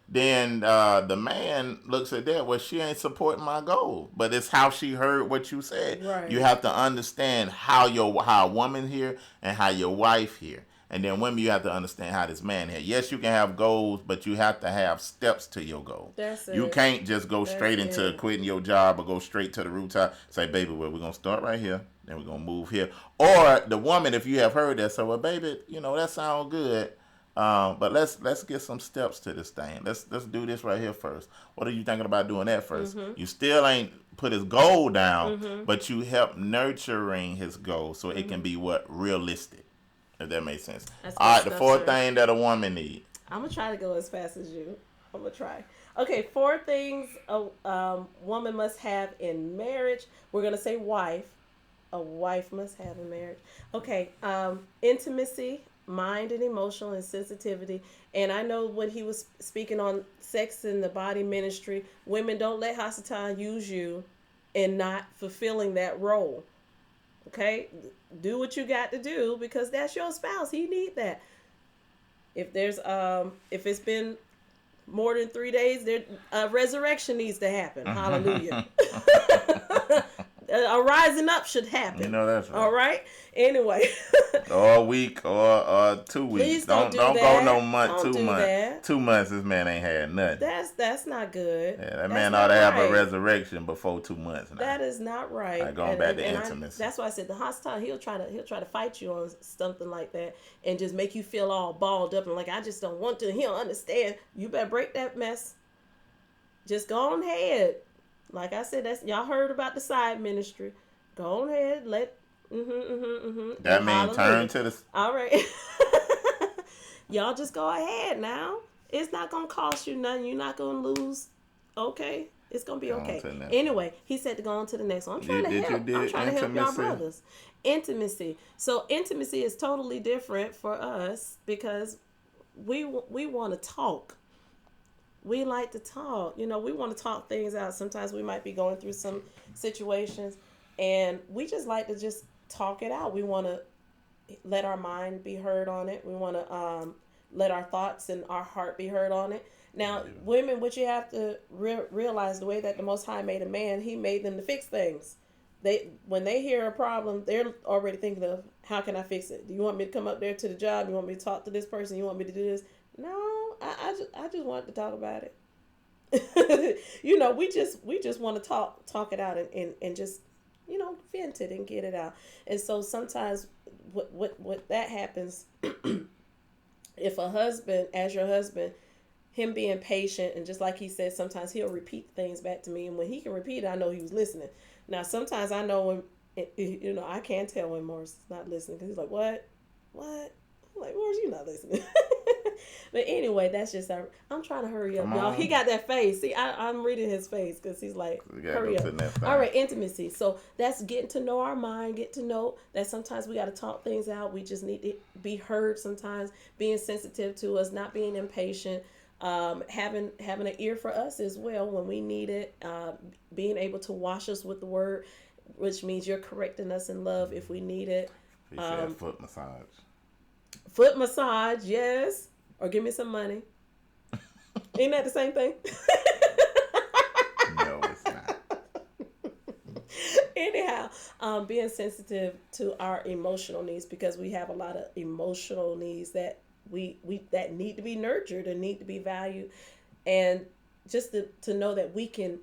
Then the man looks at that. Well, she ain't supporting my goal, but it's how she heard what you said.
Right.
You have to understand how a woman hear and how your wife hear. And then women, you have to understand how this man here. Yes, you can have goals, but you have to have steps to your goal.
That's it.
You can't just go straight into quitting your job or go straight to the rooftop. Say, baby, well, we're going to start right here. Then we're going to move here. Or the woman, if you have heard that, so, well, baby, that sounds good. But let's get some steps to this thing. Let's do this right here first. What are you thinking about doing that first? You still ain't put his goal down, but you help nurturing his goal so it can be realistic. If that makes sense. All right, the fourth thing that a woman needs.
I'm going to try to go as fast as you. I'm going to try. Okay, 4 things a woman must have in marriage. We're going to say wife. A wife must have in marriage. Okay, intimacy, mind and emotional and sensitivity. And I know when he was speaking on sex in the body ministry, women, don't let Hasatan use you in not fulfilling that role. Okay, do what you got to do, because that's your spouse. He need that. If there's if it's been more than 3 days, there resurrection needs to happen. Hallelujah. A rising up should happen.
You know that's right.
All right. Anyway.
Or a week or 2 weeks.
Please
don't
do that.
go no month,
Don't
2
do
months.
that.
2 months, this man ain't had nothing.
That's not good.
Yeah, that man ought to have a resurrection before 2 months. Now.
That is not right.
Like going back to intimacy.
That's why I said the hostile. He'll try to fight you on something like that and just make you feel all balled up and like I just don't want to. He don't understand. You better break that mess. Just go on ahead. Like I said, that's y'all heard about the side ministry. Go on ahead. That
means turn to the.
All right. Y'all just go ahead now. It's not gonna cost you nothing. You're not gonna lose. Okay. It's gonna be okay. Anyway, he said to go on to the next one. I'm trying to help. I'm trying to help y'all brothers. Intimacy. So intimacy is totally different for us because we want to talk. We like to talk. You know, we want to talk things out. Sometimes we might be going through some situations, and we just like to just talk it out. We want to let our mind be heard on it. We want to let our thoughts and our heart be heard on it. Now, women, what you have to realize, the way that the Most High made a man, he made them to fix things. When they hear a problem, they're already thinking of, how can I fix it? Do you want me to come up there to the job? You want me to talk to this person? You want me to do this? No, I just wanted to talk about it. You know, we just want to talk it out and just, you know, vent it and get it out. And so sometimes what that happens, if a husband, as your husband, him being patient, and just like he said, sometimes he'll repeat things back to me, and when he can repeat it, I know he was listening. Now, sometimes I know when, you know, I can't tell when Morris is not listening, because he's like, what? I'm like, Morris, you not listening. But anyway, that's just, I'm trying to hurry up, y'all. He got that face. See, I'm reading his face, because he's like, hurry up. All right, intimacy. So that's getting to know our mind, get to know that sometimes we got to talk things out. We just need to be heard sometimes, being sensitive to us, not being impatient. Having an ear for us as well when we need it, being able to wash us with the word, which means you're correcting us in love if we need it.
He said foot massage.
Foot massage, yes. Or give me some money. Ain't that the same thing?
No, it's not.
Anyhow, being sensitive to our emotional needs, because we have a lot of emotional needs that we that need to be nurtured and need to be valued, and just to know that we can,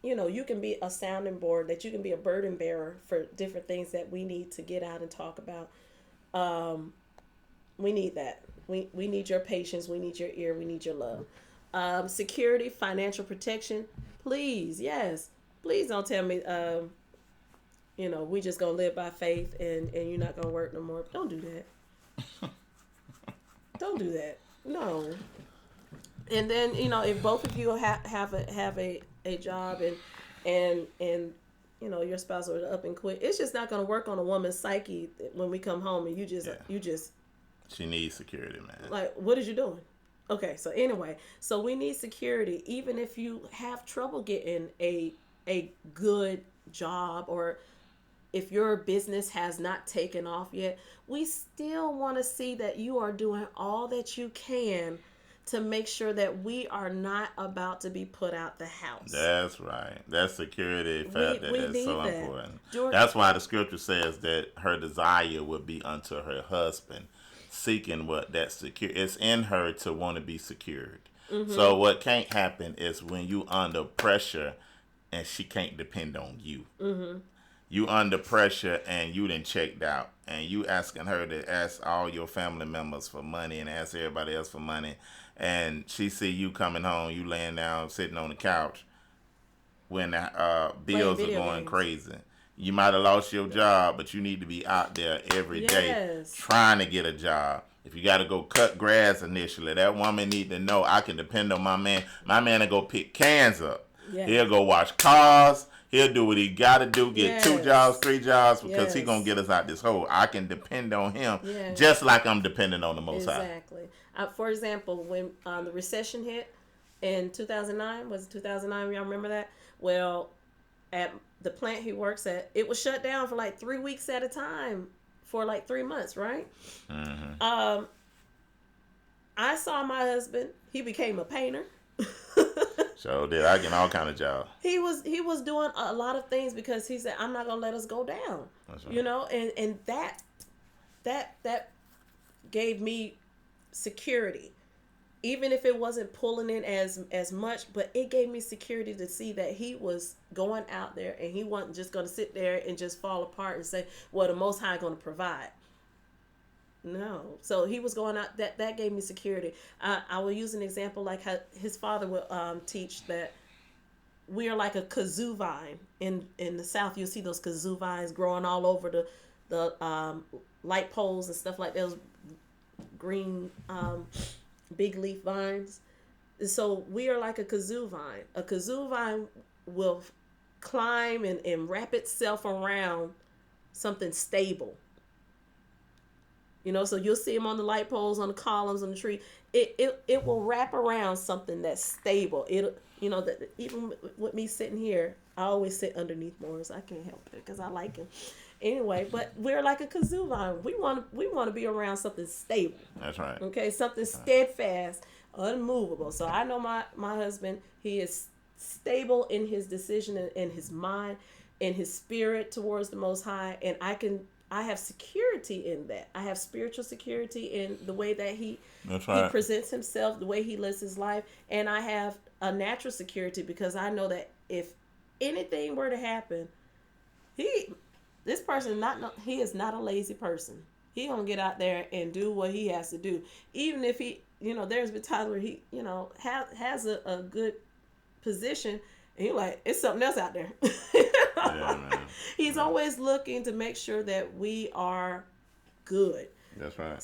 you know, you can be a sounding board, that you can be a burden bearer for different things that we need to get out and talk about. We need that. We need your patience. We need your ear. We need your love. Security, financial protection. Please, yes. Please don't tell me, you know, we just gonna live by faith and you're not gonna work no more. Don't do that. Don't do that. No. And then, you know, if both of you have a job and you know, your spouse are up and quit, it's just not going to work on a woman's psyche when we come home and you just
she needs security, man.
Like, what is you doing? Okay, so anyway, so we need security, even if you have trouble getting a good job, or if your business has not taken off yet, we still want to see that you are doing all that you can to make sure that we are not about to be put out the house.
That's right. That security factor is so
that.
important. That's why the scripture says that her desire would be unto her husband, seeking what that secure. It's in her to want to be secured. Mm-hmm. So what can't happen is when you under pressure and she can't depend on you. Mm-hmm. You under pressure and you done checked out, and you asking her to ask all your family members for money and ask everybody else for money, and she see you coming home, you laying down sitting on the couch when the bills are going crazy. You might have lost your job, but you need to be out there every day trying to get a job. If you got to go cut grass initially, that woman need to know, I can depend on my man. My man will go pick cans up. Yes. He'll go wash cars. He'll do what he got to do, get 2 jobs, 3 jobs, because he going to get us out this hole. I can depend on him just like I'm depending on the Most High.
Exactly. For example, when the recession hit in 2009, was it 2009? Y'all remember that? Well, at the plant he works at, it was shut down for like 3 weeks at a time for like 3 months, right? Mm-hmm. I saw my husband. He became a painter.
So did I get all kind of jobs.
He was doing a lot of things because he said, I'm not gonna let us go down.
That's right.
You know, and that gave me security. Even if it wasn't pulling in as much, but it gave me security to see that he was going out there and he wasn't just going to sit there and just fall apart and say, well, the Most High going to provide. No. So he was going out. That gave me security. I will use an example like how his father would teach that we are like a kazoo vine. In the South, you'll see those kazoo vines growing all over the light poles and stuff like those green big leaf vines. So we are like a kazoo vine. A kazoo vine will climb and wrap itself around something stable. You know, so you'll see them on the light poles, on the columns, on the tree. It will wrap around something that's stable. It, you know, that even with me sitting here, I always sit underneath Morris. I can't help it because I like him. Anyway, but we're like a kazoo vine. We want to be around something stable.
That's right.
Okay, something steadfast, unmovable. So I know my husband, he is stable in his decision and in his mind, in his spirit towards the Most High, and I have security in that. I have spiritual security in the way that he presents himself, the way he lives his life, and I have a natural security because I know that if anything were to happen, this person he is not a lazy person. He gonna get out there and do what he has to do, even if he, you know, there's been times where he, you know, has a good position, and you're like, it's something else out there.
Yeah, man.
He's always looking to make sure that we are good.
That's right.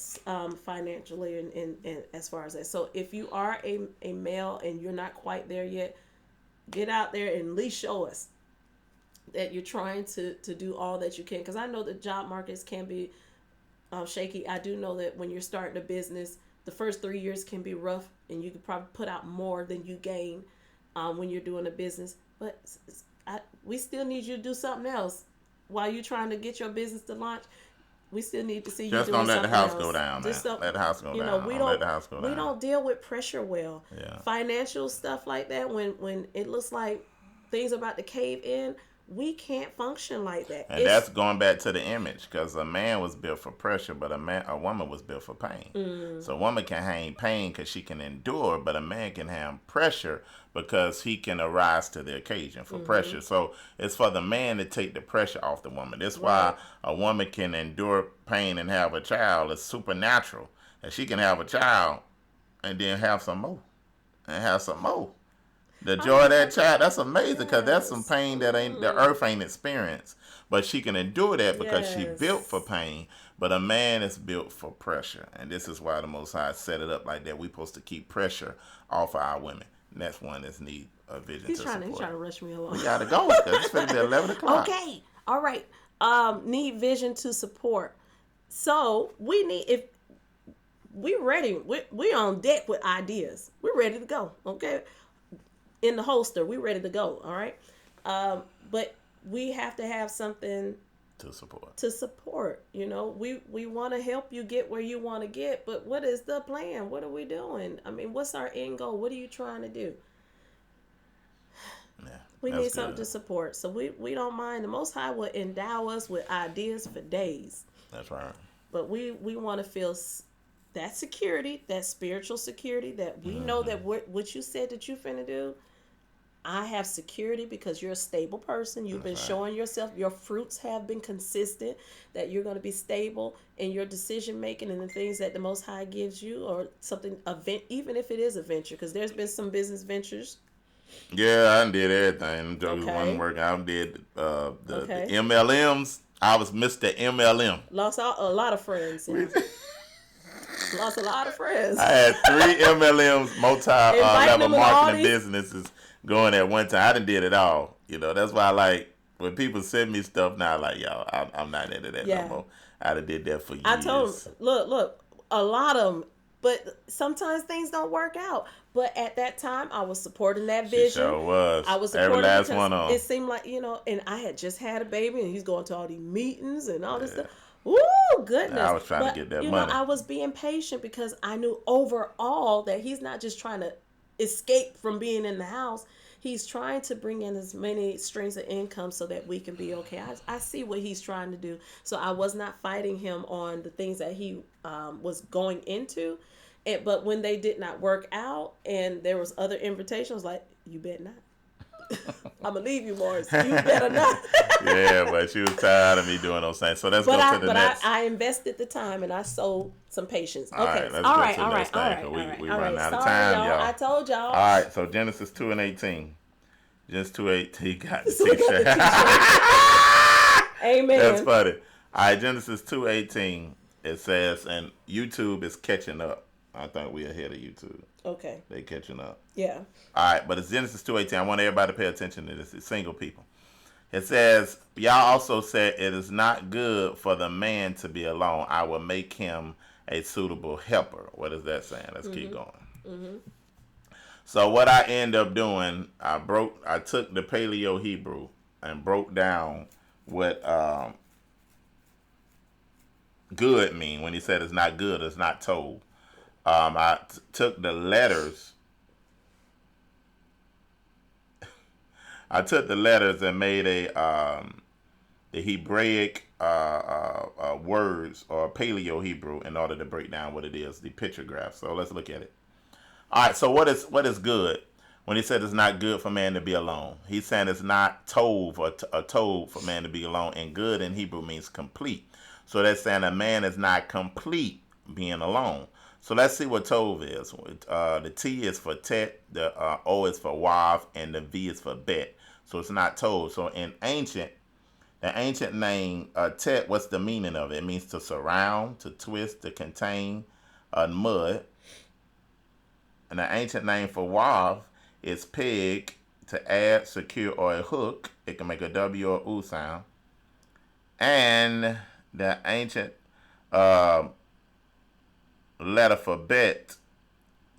Financially and as far as that. So if you are a male and you're not quite there yet, get out there and at least show us that you're trying to do all that you can. Because I know the job markets can be shaky. I do know that when you're starting a business, the first 3 years can be rough, and you can probably put out more than you gain when you're doing a business. But we still need you to do something else while you're trying to get your business to launch. We still need to see you doing something else.
Just don't let the house go down, man. Let the house go down.
We don't deal with pressure well.
Yeah.
Financial stuff like that, when it looks like things are about to cave in, we can't function like that.
And that's going back to the image, because a man was built for pressure, but a woman was built for pain. So a woman can hang pain because she can endure, but a man can have pressure because he can arise to the occasion for pressure. So it's for the man to take the pressure off the woman. That's why a woman can endure pain and have a child. It's supernatural that she can have a child and then have some more and have some more. The joy of that child, that's amazing, because that's some pain that the earth ain't experienced. But she can endure that because she built for pain. But a man is built for pressure. And this is why the Most High set it up like that. We're supposed to keep pressure off of our women. And that's one that's need a vision to support.
He's trying to rush me along.
We got to go, because it's going to be 11 o'clock.
Okay. All right. Need vision to support. So we need, if we're ready, we're on deck with ideas. We're ready to go. Okay. In the holster, we're ready to go. All right. But we have to have something
to support.
You know, we want to help you get where you want to get, but what is the plan? What are we doing? I mean, what's our end goal? What are you trying to do?
Yeah,
we need something to support. So we don't mind. The Most High will endow us with ideas for days.
That's right.
But we want to feel that security, that spiritual security, that we know that what you said that you finna do, I have security because you're a stable person. You've been showing yourself. Your fruits have been consistent, that you're going to be stable in your decision making and the things that the Most High gives you, or something, even if it is a venture, because there's been some business ventures.
Yeah, I did everything. One work. I did the MLMs. I was Mr. MLM.
Lost a lot of friends. Lost a lot of friends.
I had 3 MLMs, multi-level marketing businesses going at one time. I done did it all. You know, that's why I like when people send me stuff now, like, yo, I'm not into that no more. I done did that for years.
I told them, look, a lot of them, but sometimes things don't work out. But at that time, I was supporting that vision.
She sure was.
I was supporting
every last one of them.
It seemed like, you know, and I had just had a baby, and he's going to all these meetings and all this stuff. Ooh, goodness.
I was trying to get that money.
I was being patient because I knew overall that he's not just trying to, escape from being in the house. He's trying to bring in as many streams of income so that we can be okay. I see what he's trying to do. So I was not fighting him on the things that he was going into. But when they did not work out and there was other invitations, like, you better not. I'm going to leave you, Morris. You better not.
Yeah, but she was tired of me doing those things. So let's go to the next.
I invested the time and I sold some patience. Okay.
All right, let's go to the next thing. We run out of time, y'all.
I told y'all.
All right, so Genesis 2:18. Genesis 2:18 got the t-shirt.
Amen.
That's funny. All right, Genesis 2:18. It says, and YouTube is catching up. I think we're ahead of YouTube.
Okay.
They catching up.
Yeah.
All right, but it's Genesis 2:18. I want everybody to pay attention to this. It's single people. It says, y'all also said it is not good for the man to be alone. I will make him a suitable helper. What is that saying? Let's keep going. Mm-hmm. So what I end up doing, I took the Paleo Hebrew and broke down what good mean. When he said it's not good, it's not told. I took the letters. I took the letters and made the Hebraic words or Paleo Hebrew in order to break down what it is, the picture graph. So let's look at it. All right. So what is good? When he said it's not good for man to be alone, he's saying it's not told for man to be alone. And good in Hebrew means complete. So that's saying a man is not complete being alone. So let's see what tov is. The T is for tet, the O is for wav, and the V is for bet. So it's not tov. So in the ancient name tet, what's the meaning of it? It means to surround, to twist, to contain, mud. And the ancient name for wav is peg, to add, secure, or a hook. It can make a W or U sound. And the ancient letter for bet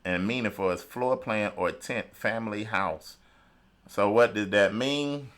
and meaning for is floor plan or tent, family house. So what did that mean?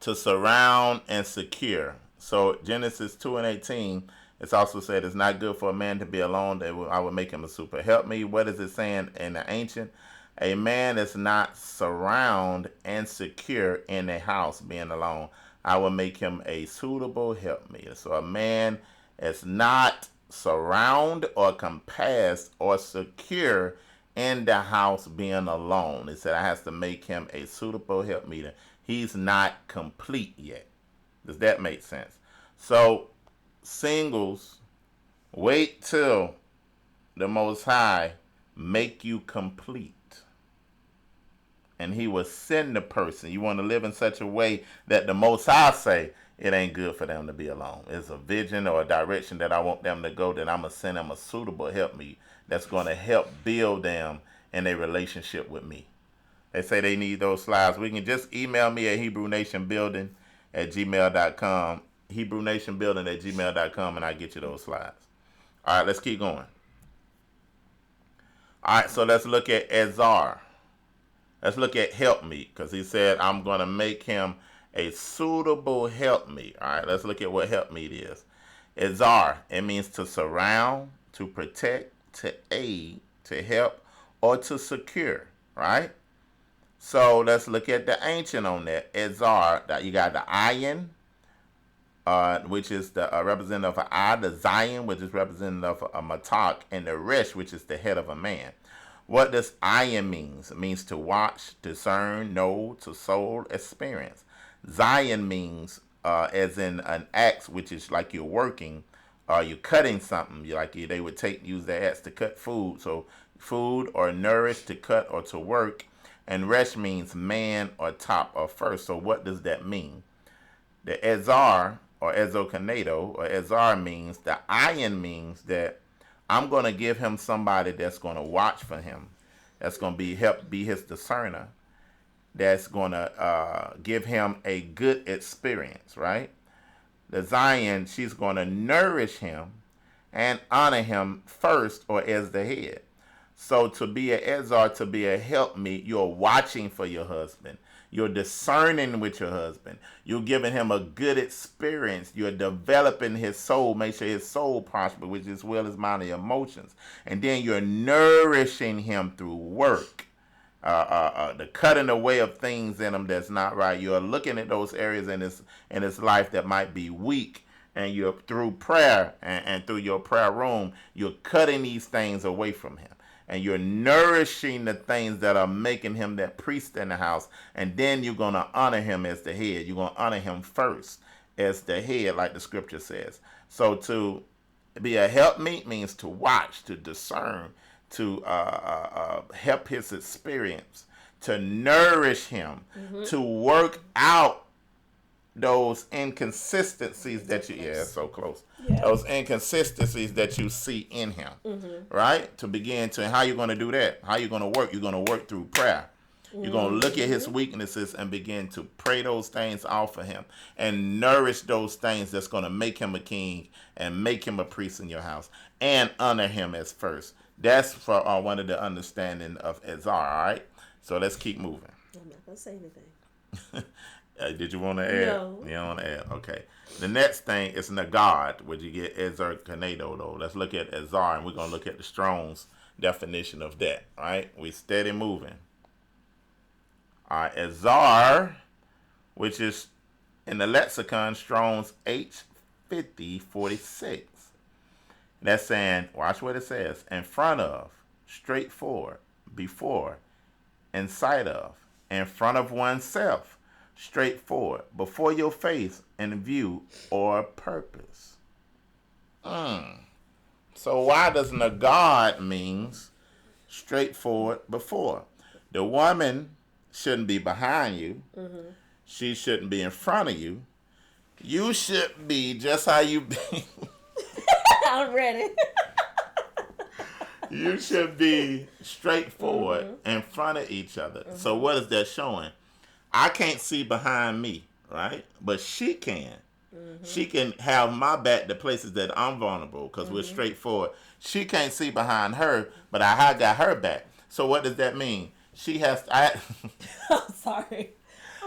To surround and secure. So Genesis 2:18, it's also said it's not good for a man to be alone. I will make him a super help me. What is it saying in the ancient? A man is not surround and secure in a house being alone. I will make him a suitable help me. So a man is not surround or compassed or secure in the house being alone. It said I has to make him a suitable helpmeet. He's not complete yet. Does that make sense? So singles, wait till the Most High make you complete. And he will send the person. You want to live in such a way that the Most High say, it ain't good for them to be alone. It's a vision or a direction that I want them to go, that I'm going to send them a suitable helpmeet that's going to help build them in a relationship with me. They say they need those slides. We can just email me at HebrewNationBuilding@gmail.com. HebrewNationBuilding@gmail.com, and I get you those slides. All right, let's keep going. All right, so let's look at Ezar. Let's look at helpmeet, because he said, I'm going to make him a suitable helpmeet. All right, let's look at what helpmeet is. Ezar, it means to surround, to protect, to aid, to help, or to secure, right? So let's look at the ancient on that. Ezar, you got the ayin, which is the representative of eye, the zayin, which is representative of a matak, and the resh, which is the head of a man. What does ayin means? It means to watch, discern, know, to soul, experience. Zayin means as in an axe, which is like you're working, you're cutting something. They would use the axe to cut food. So food or nourish, to cut or to work. And resh means man or top or first. So what does that mean? The Ezar or Ezokanedo or Ezar means, the ayin means that I'm going to give him somebody that's going to watch for him, that's going to help be his discerner, that's going to give him a good experience, right? The Zion, she's going to nourish him and honor him first or as the head. So to be an Ezar, to be a helpmeet, you're watching for your husband. You're discerning with your husband. You're giving him a good experience. You're developing his soul. Make sure his soul prosper, which as well as mind and emotions. And then you're nourishing him through work. The cutting away of things in him that's not right. You're looking at those areas in his life that might be weak. And you're through prayer and through your prayer room, you're cutting these things away from him. And you're nourishing the things that are making him that priest in the house. And then you're going to honor him as the head. You're going to honor him first as the head, like the scripture says. So to be a helpmeet means to watch, to discern, to help his experience, to nourish him, to work out those inconsistencies that you, so close. Yes. Those inconsistencies that you see in him, right? To begin to, how you going to do that? How you going to work? You're going to work through prayer. You're going to look at his weaknesses and begin to pray those things off of him and nourish those things that's going to make him a king and make him a priest in your house and honor him as first. That's for one of the understanding of Azar, all right? So let's keep moving.
I'm not going to say anything.
Did you want to add?
No.
You don't want to add? Okay. The next thing is Nagad, where you get Ezer Kanado, though. Let's look at Azar, and we're going to look at the Strong's definition of that. All right? We steady moving. All right. Azar, which is in the lexicon, Strong's H5046. That's saying, watch what it says, in front of, straightforward, before, in sight of, in front of oneself, straightforward, before your face, in view, or purpose. So why does Nagad means straightforward before? The woman shouldn't be behind you. She shouldn't be in front of you. You should be just how you be.
I'm ready.
You should be straightforward in front of each other. So what is that showing? I can't see behind me, right? But she can. She can have my back to places that I'm vulnerable because we're straightforward. She can't see behind her, but I got her back. So what does that mean? She has to,
I'm sorry.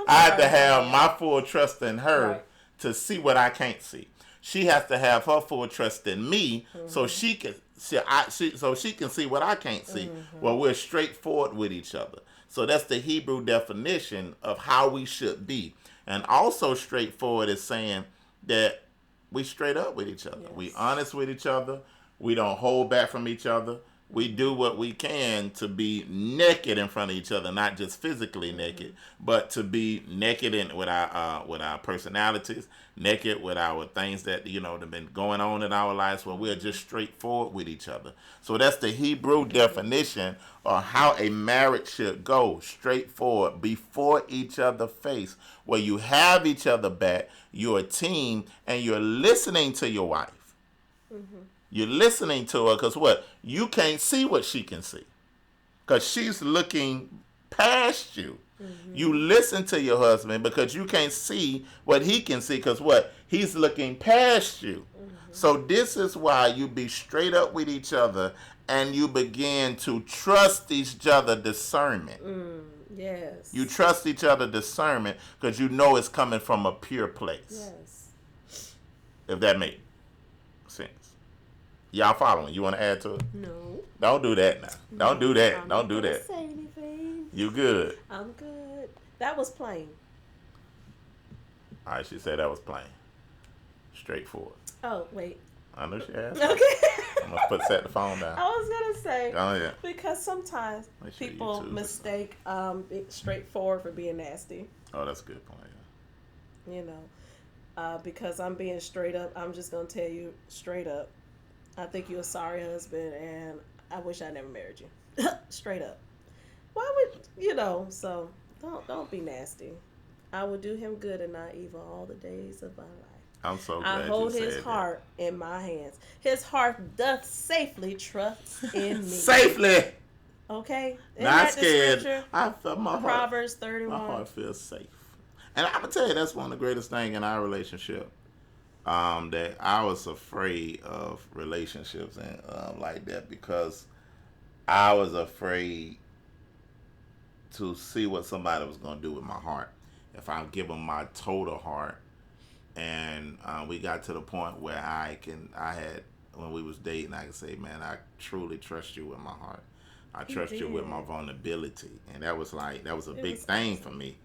I have to have my full trust in her to see what I can't see. She has to have her full trust in me so she can so she can see what I can't see. Well, we're straightforward with each other. So that's the Hebrew definition of how we should be. And also straightforward is saying that we straight up with each other. Yes. We honest with each other. We don't hold back from each other. We do what we can to be naked in front of each other, not just physically naked, but to be naked with our personalities, naked with our things that have been going on in our lives, where we're just straightforward with each other. So that's the Hebrew definition of how a marriage should go: straightforward, before each other face, where you have each other back, you're a team, and you're listening to your wife. You're listening to her because what? You can't see what she can see because she's looking past you. You listen to your husband because you can't see what he can see because what? He's looking past you. So this is why you be straight up with each other and you begin to trust each other discernment.
Yes.
You trust each other discernment because you know it's coming from a pure place.
Yes.
If that makes sense. Y'all following? You want to add to it?
No.
Don't do that now. Don't do that. Don't do that.
Say anything.
You good.
I'm good. That was plain.
All right, she said that was plain. Straightforward.
Oh, wait.
I know she asked.
Okay.
I'm going to set the phone down.
I was going to say,
yeah.
Because sometimes people mistake straightforward for being nasty.
Oh, that's a good point.
Yeah. Because I'm being straight up, I'm just going to tell you straight up. I think you're a sorry husband, and I wish I never married you. Straight up. Why would, so don't be nasty. I will do him good and not evil all the days of my life.
I'm so glad
I hold
you said
his heart in my hands. His heart doth safely trust in me.
Safely.
Okay? Isn't
Not
that
scared. I felt my heart.
Proverbs 31.
My heart feels safe. And I'm going to tell you, that's one of the greatest things in our relationship. That I was afraid of relationships and like that because I was afraid to see what somebody was going to do with my heart. If I give them my total heart, and we got to the point where when we was dating, I could say, man, I truly trust you with my heart. I trust you with my vulnerability. And that was a big thing for me.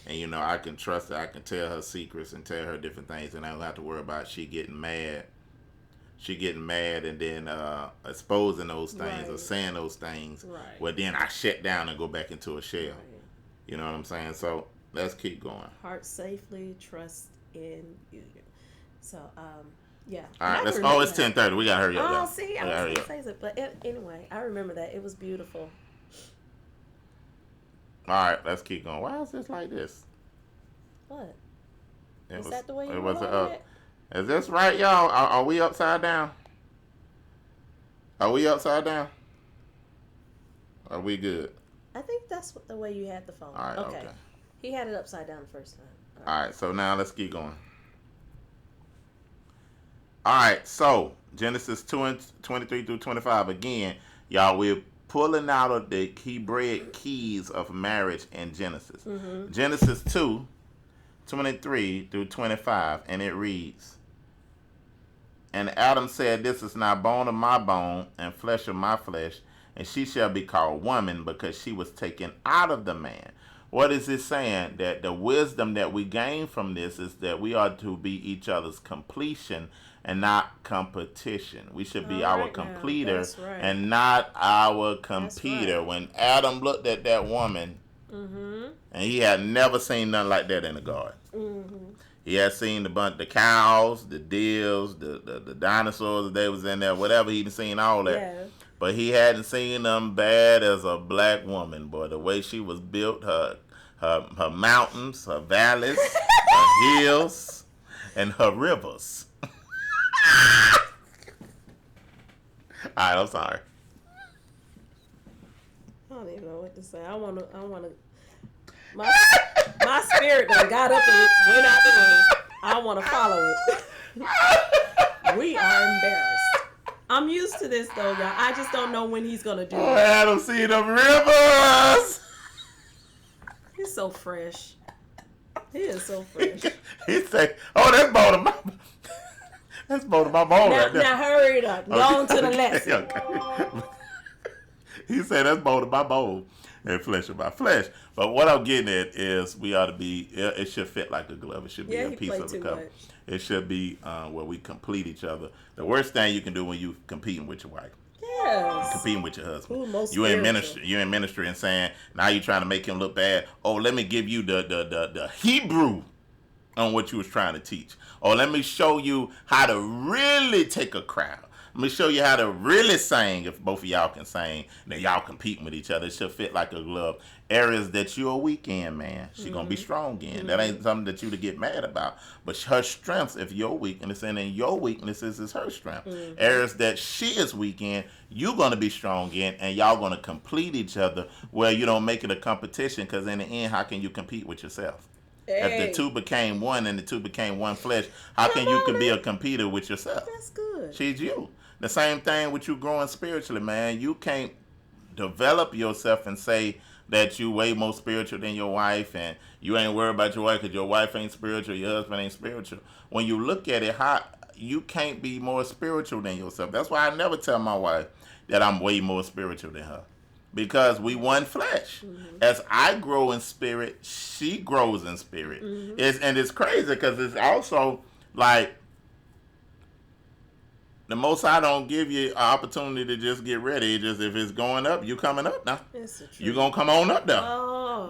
And, you know, I can trust her. I can tell her secrets and tell her different things. And I don't have to worry about she getting mad. She getting mad and then exposing those things or saying those things.
Right.
Well, then I shut down and go back into a shell. Right. You know what I'm saying? So let's keep going.
Heart safely, trust in you. So, yeah.
All right, let's. Oh, it's 10:30. We gotta hurry up.
Oh, see, I was gonna say something, but anyway, I remember that it was beautiful.
All right, let's keep going. Why is this like this?
What? Is that the way you
was
wrote it?
Is this right, y'all? Are we upside down? Are we upside down? Are we good?
I think that's the way you had the phone.
All right, okay.
He had it upside down the first time.
All right, so now let's keep going. All right, so Genesis 2:23 through 25. Again, y'all, we're pulling out of the Hebraic keys of marriage in Genesis. Mm-hmm. Genesis 2:23 through 25, and it reads, "And Adam said, This is now bone of my bone and flesh of my flesh, and she shall be called woman, because she was taken out of the man." What is it saying? That the wisdom that we gain from this is that we are to be each other's completion and not competition. We should be our completer and not our competitor. Right. When Adam looked at that woman, and he had never seen nothing like that in the garden. Mm-hmm. He had seen the cows, the deers, the dinosaurs that they was in there, whatever. He'd seen all that. Yeah. But he hadn't seen them bad as a black woman, boy. The way she was built, her mountains, her valleys, her hills, and her rivers. All right, I'm sorry.
I don't even know what to say. I wanna. My spirit done got up and went out the room. I wanna follow it. We are embarrassed. I'm used to this though, y'all. I just don't know when he's gonna do it.
I don't see them rivers.
He's so fresh. He is so fresh.
He say, "Oh, that's bone of my bone right there."
Now hurry it up. Go on to the lesson.
Okay. He said, "That's bone of my bone and flesh of my flesh." But what I'm getting at is we ought to be. It should fit like a glove. It should be a piece of the cup. It should be where we complete each other. The worst thing you can do when you competing with your wife.
Yes.
Competing with your husband. You in ministry and saying, now you're trying to make him look bad. Oh, let me give you the Hebrew on what you was trying to teach. Or let me show you how to really take a crowd. Let me show you how to really sing. If both of y'all can sing, then y'all competing with each other. It should fit like a glove. Areas that you're weak in, man, she's gonna be strong in. That ain't something that you to get mad about. But her strengths, if your weakness, and then your weaknesses is her strength. Areas that she is weak in, you're gonna be strong in, and y'all gonna complete each other. Where you don't make it a competition, because in the end, how can you compete with yourself? Hey. If the two became one and the two became one flesh, how can you be a competitor with yourself?
That's good.
She's you. The same thing with you growing spiritually, man. You can't develop yourself and say that you way more spiritual than your wife, and you ain't worried about your wife because your wife ain't spiritual, your husband ain't spiritual. When you look at it, how you can't be more spiritual than yourself. That's why I never tell my wife that I'm way more spiritual than her, because we one flesh. As I grow in spirit, she grows in spirit. And it's crazy because it's also like, the Most High don't give you an opportunity to just get ready. It's just if it's going up, you coming up now. You gonna come on up there.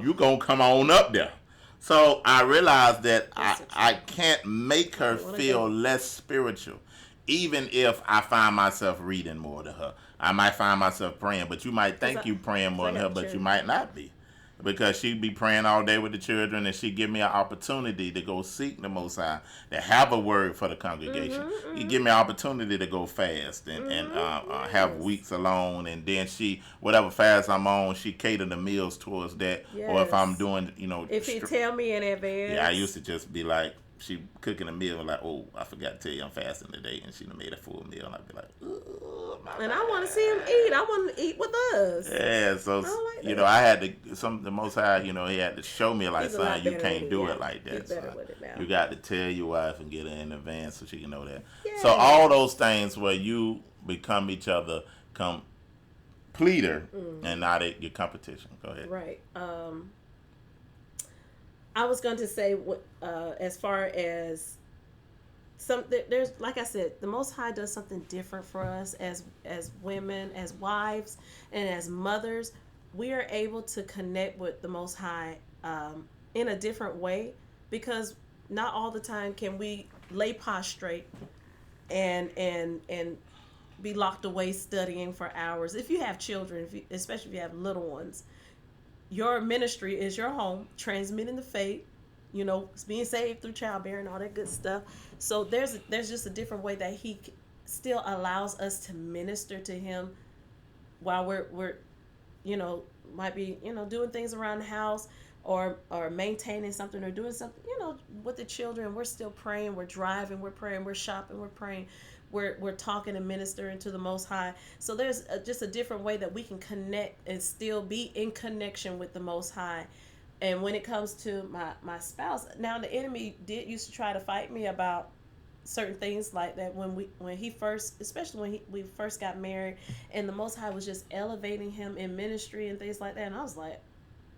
You gonna come on up there. So I realized that I can't make her feel less spiritual, even if I find myself reading more to her. I might find myself praying, but you might think you praying more than her, but you might not be. Because she'd be praying all day with the children, and she'd give me an opportunity to go seek the Most High, to have a word for the congregation. You give me an opportunity to go fast and have weeks alone, and then whatever fast I'm on, she cater the meals towards that. Yes. Or if I'm doing,
if he tell me in advance.
Yeah, I used to just be like, she cooking a meal, like, oh, I forgot to tell you I'm fasting today, and she done made a full meal, and I'd be like, ooh, my
And
bad.
I want to see him eat. I want him to eat with us.
Yeah, so
like
you
that.
know, I had to the Most High, you know, he had to show me like,
He's a lot
son, you
better
can't
with it,
do
yeah.
it like that.
He's better
son.
with it now.
You got to tell your wife and get her in advance so she can know that.
Yeah.
So all those things where you become each other completer and not your competition. Go ahead.
Right. I was going to say, as far as there's, like I said, the Most High does something different for us as women, as wives, and as mothers. We are able to connect with the Most High in a different way, because not all the time can we lay prostrate and be locked away studying for hours. If you have children, especially if you have little ones, your ministry is your home, transmitting the faith, you know, being saved through childbearing, all that good stuff. So there's just a different way that he still allows us to minister to him while we're you know, might be, you know, doing things around the house or maintaining something or doing something, you know, with the children. We're still praying, we're driving, we're praying, we're shopping, we're praying, we're talking and ministering to the Most High. So there's just a different way that we can connect and still be in connection with the Most High. And when it comes to my spouse, now the enemy used to try to fight me about certain things like that when he first, especially when we first got married, and the Most High was just elevating him in ministry and things like that. And I was like,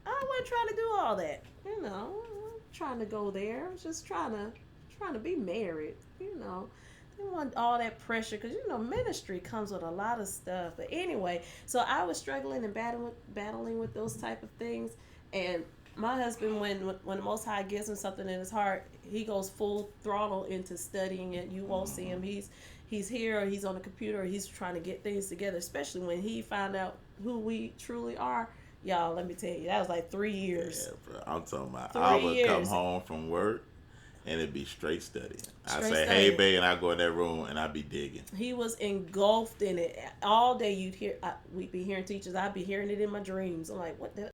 I wasn't trying to do all that, you know. I wasn't trying to go there. I was just trying to be married, you know. Didn't want all that pressure, because you know ministry comes with a lot of stuff. But anyway, so I was struggling and battling with those type of things. And my husband, when the Most High gives him something in his heart, he goes full throttle into studying it. You won't see him. He's here, or he's on the computer, or he's trying to get things together. Especially when he found out who we truly are. Y'all, let me tell you, that was like 3 years.
Yeah, bro. I'm talking about.
3
I would
years.
come home from work and it'd be straight studying. I
Straight
say,
studying.
hey, babe, and I go in that room and I'd be digging.
He was engulfed in it all day. We'd be hearing teachers. I'd be hearing it in my dreams. I'm like, what the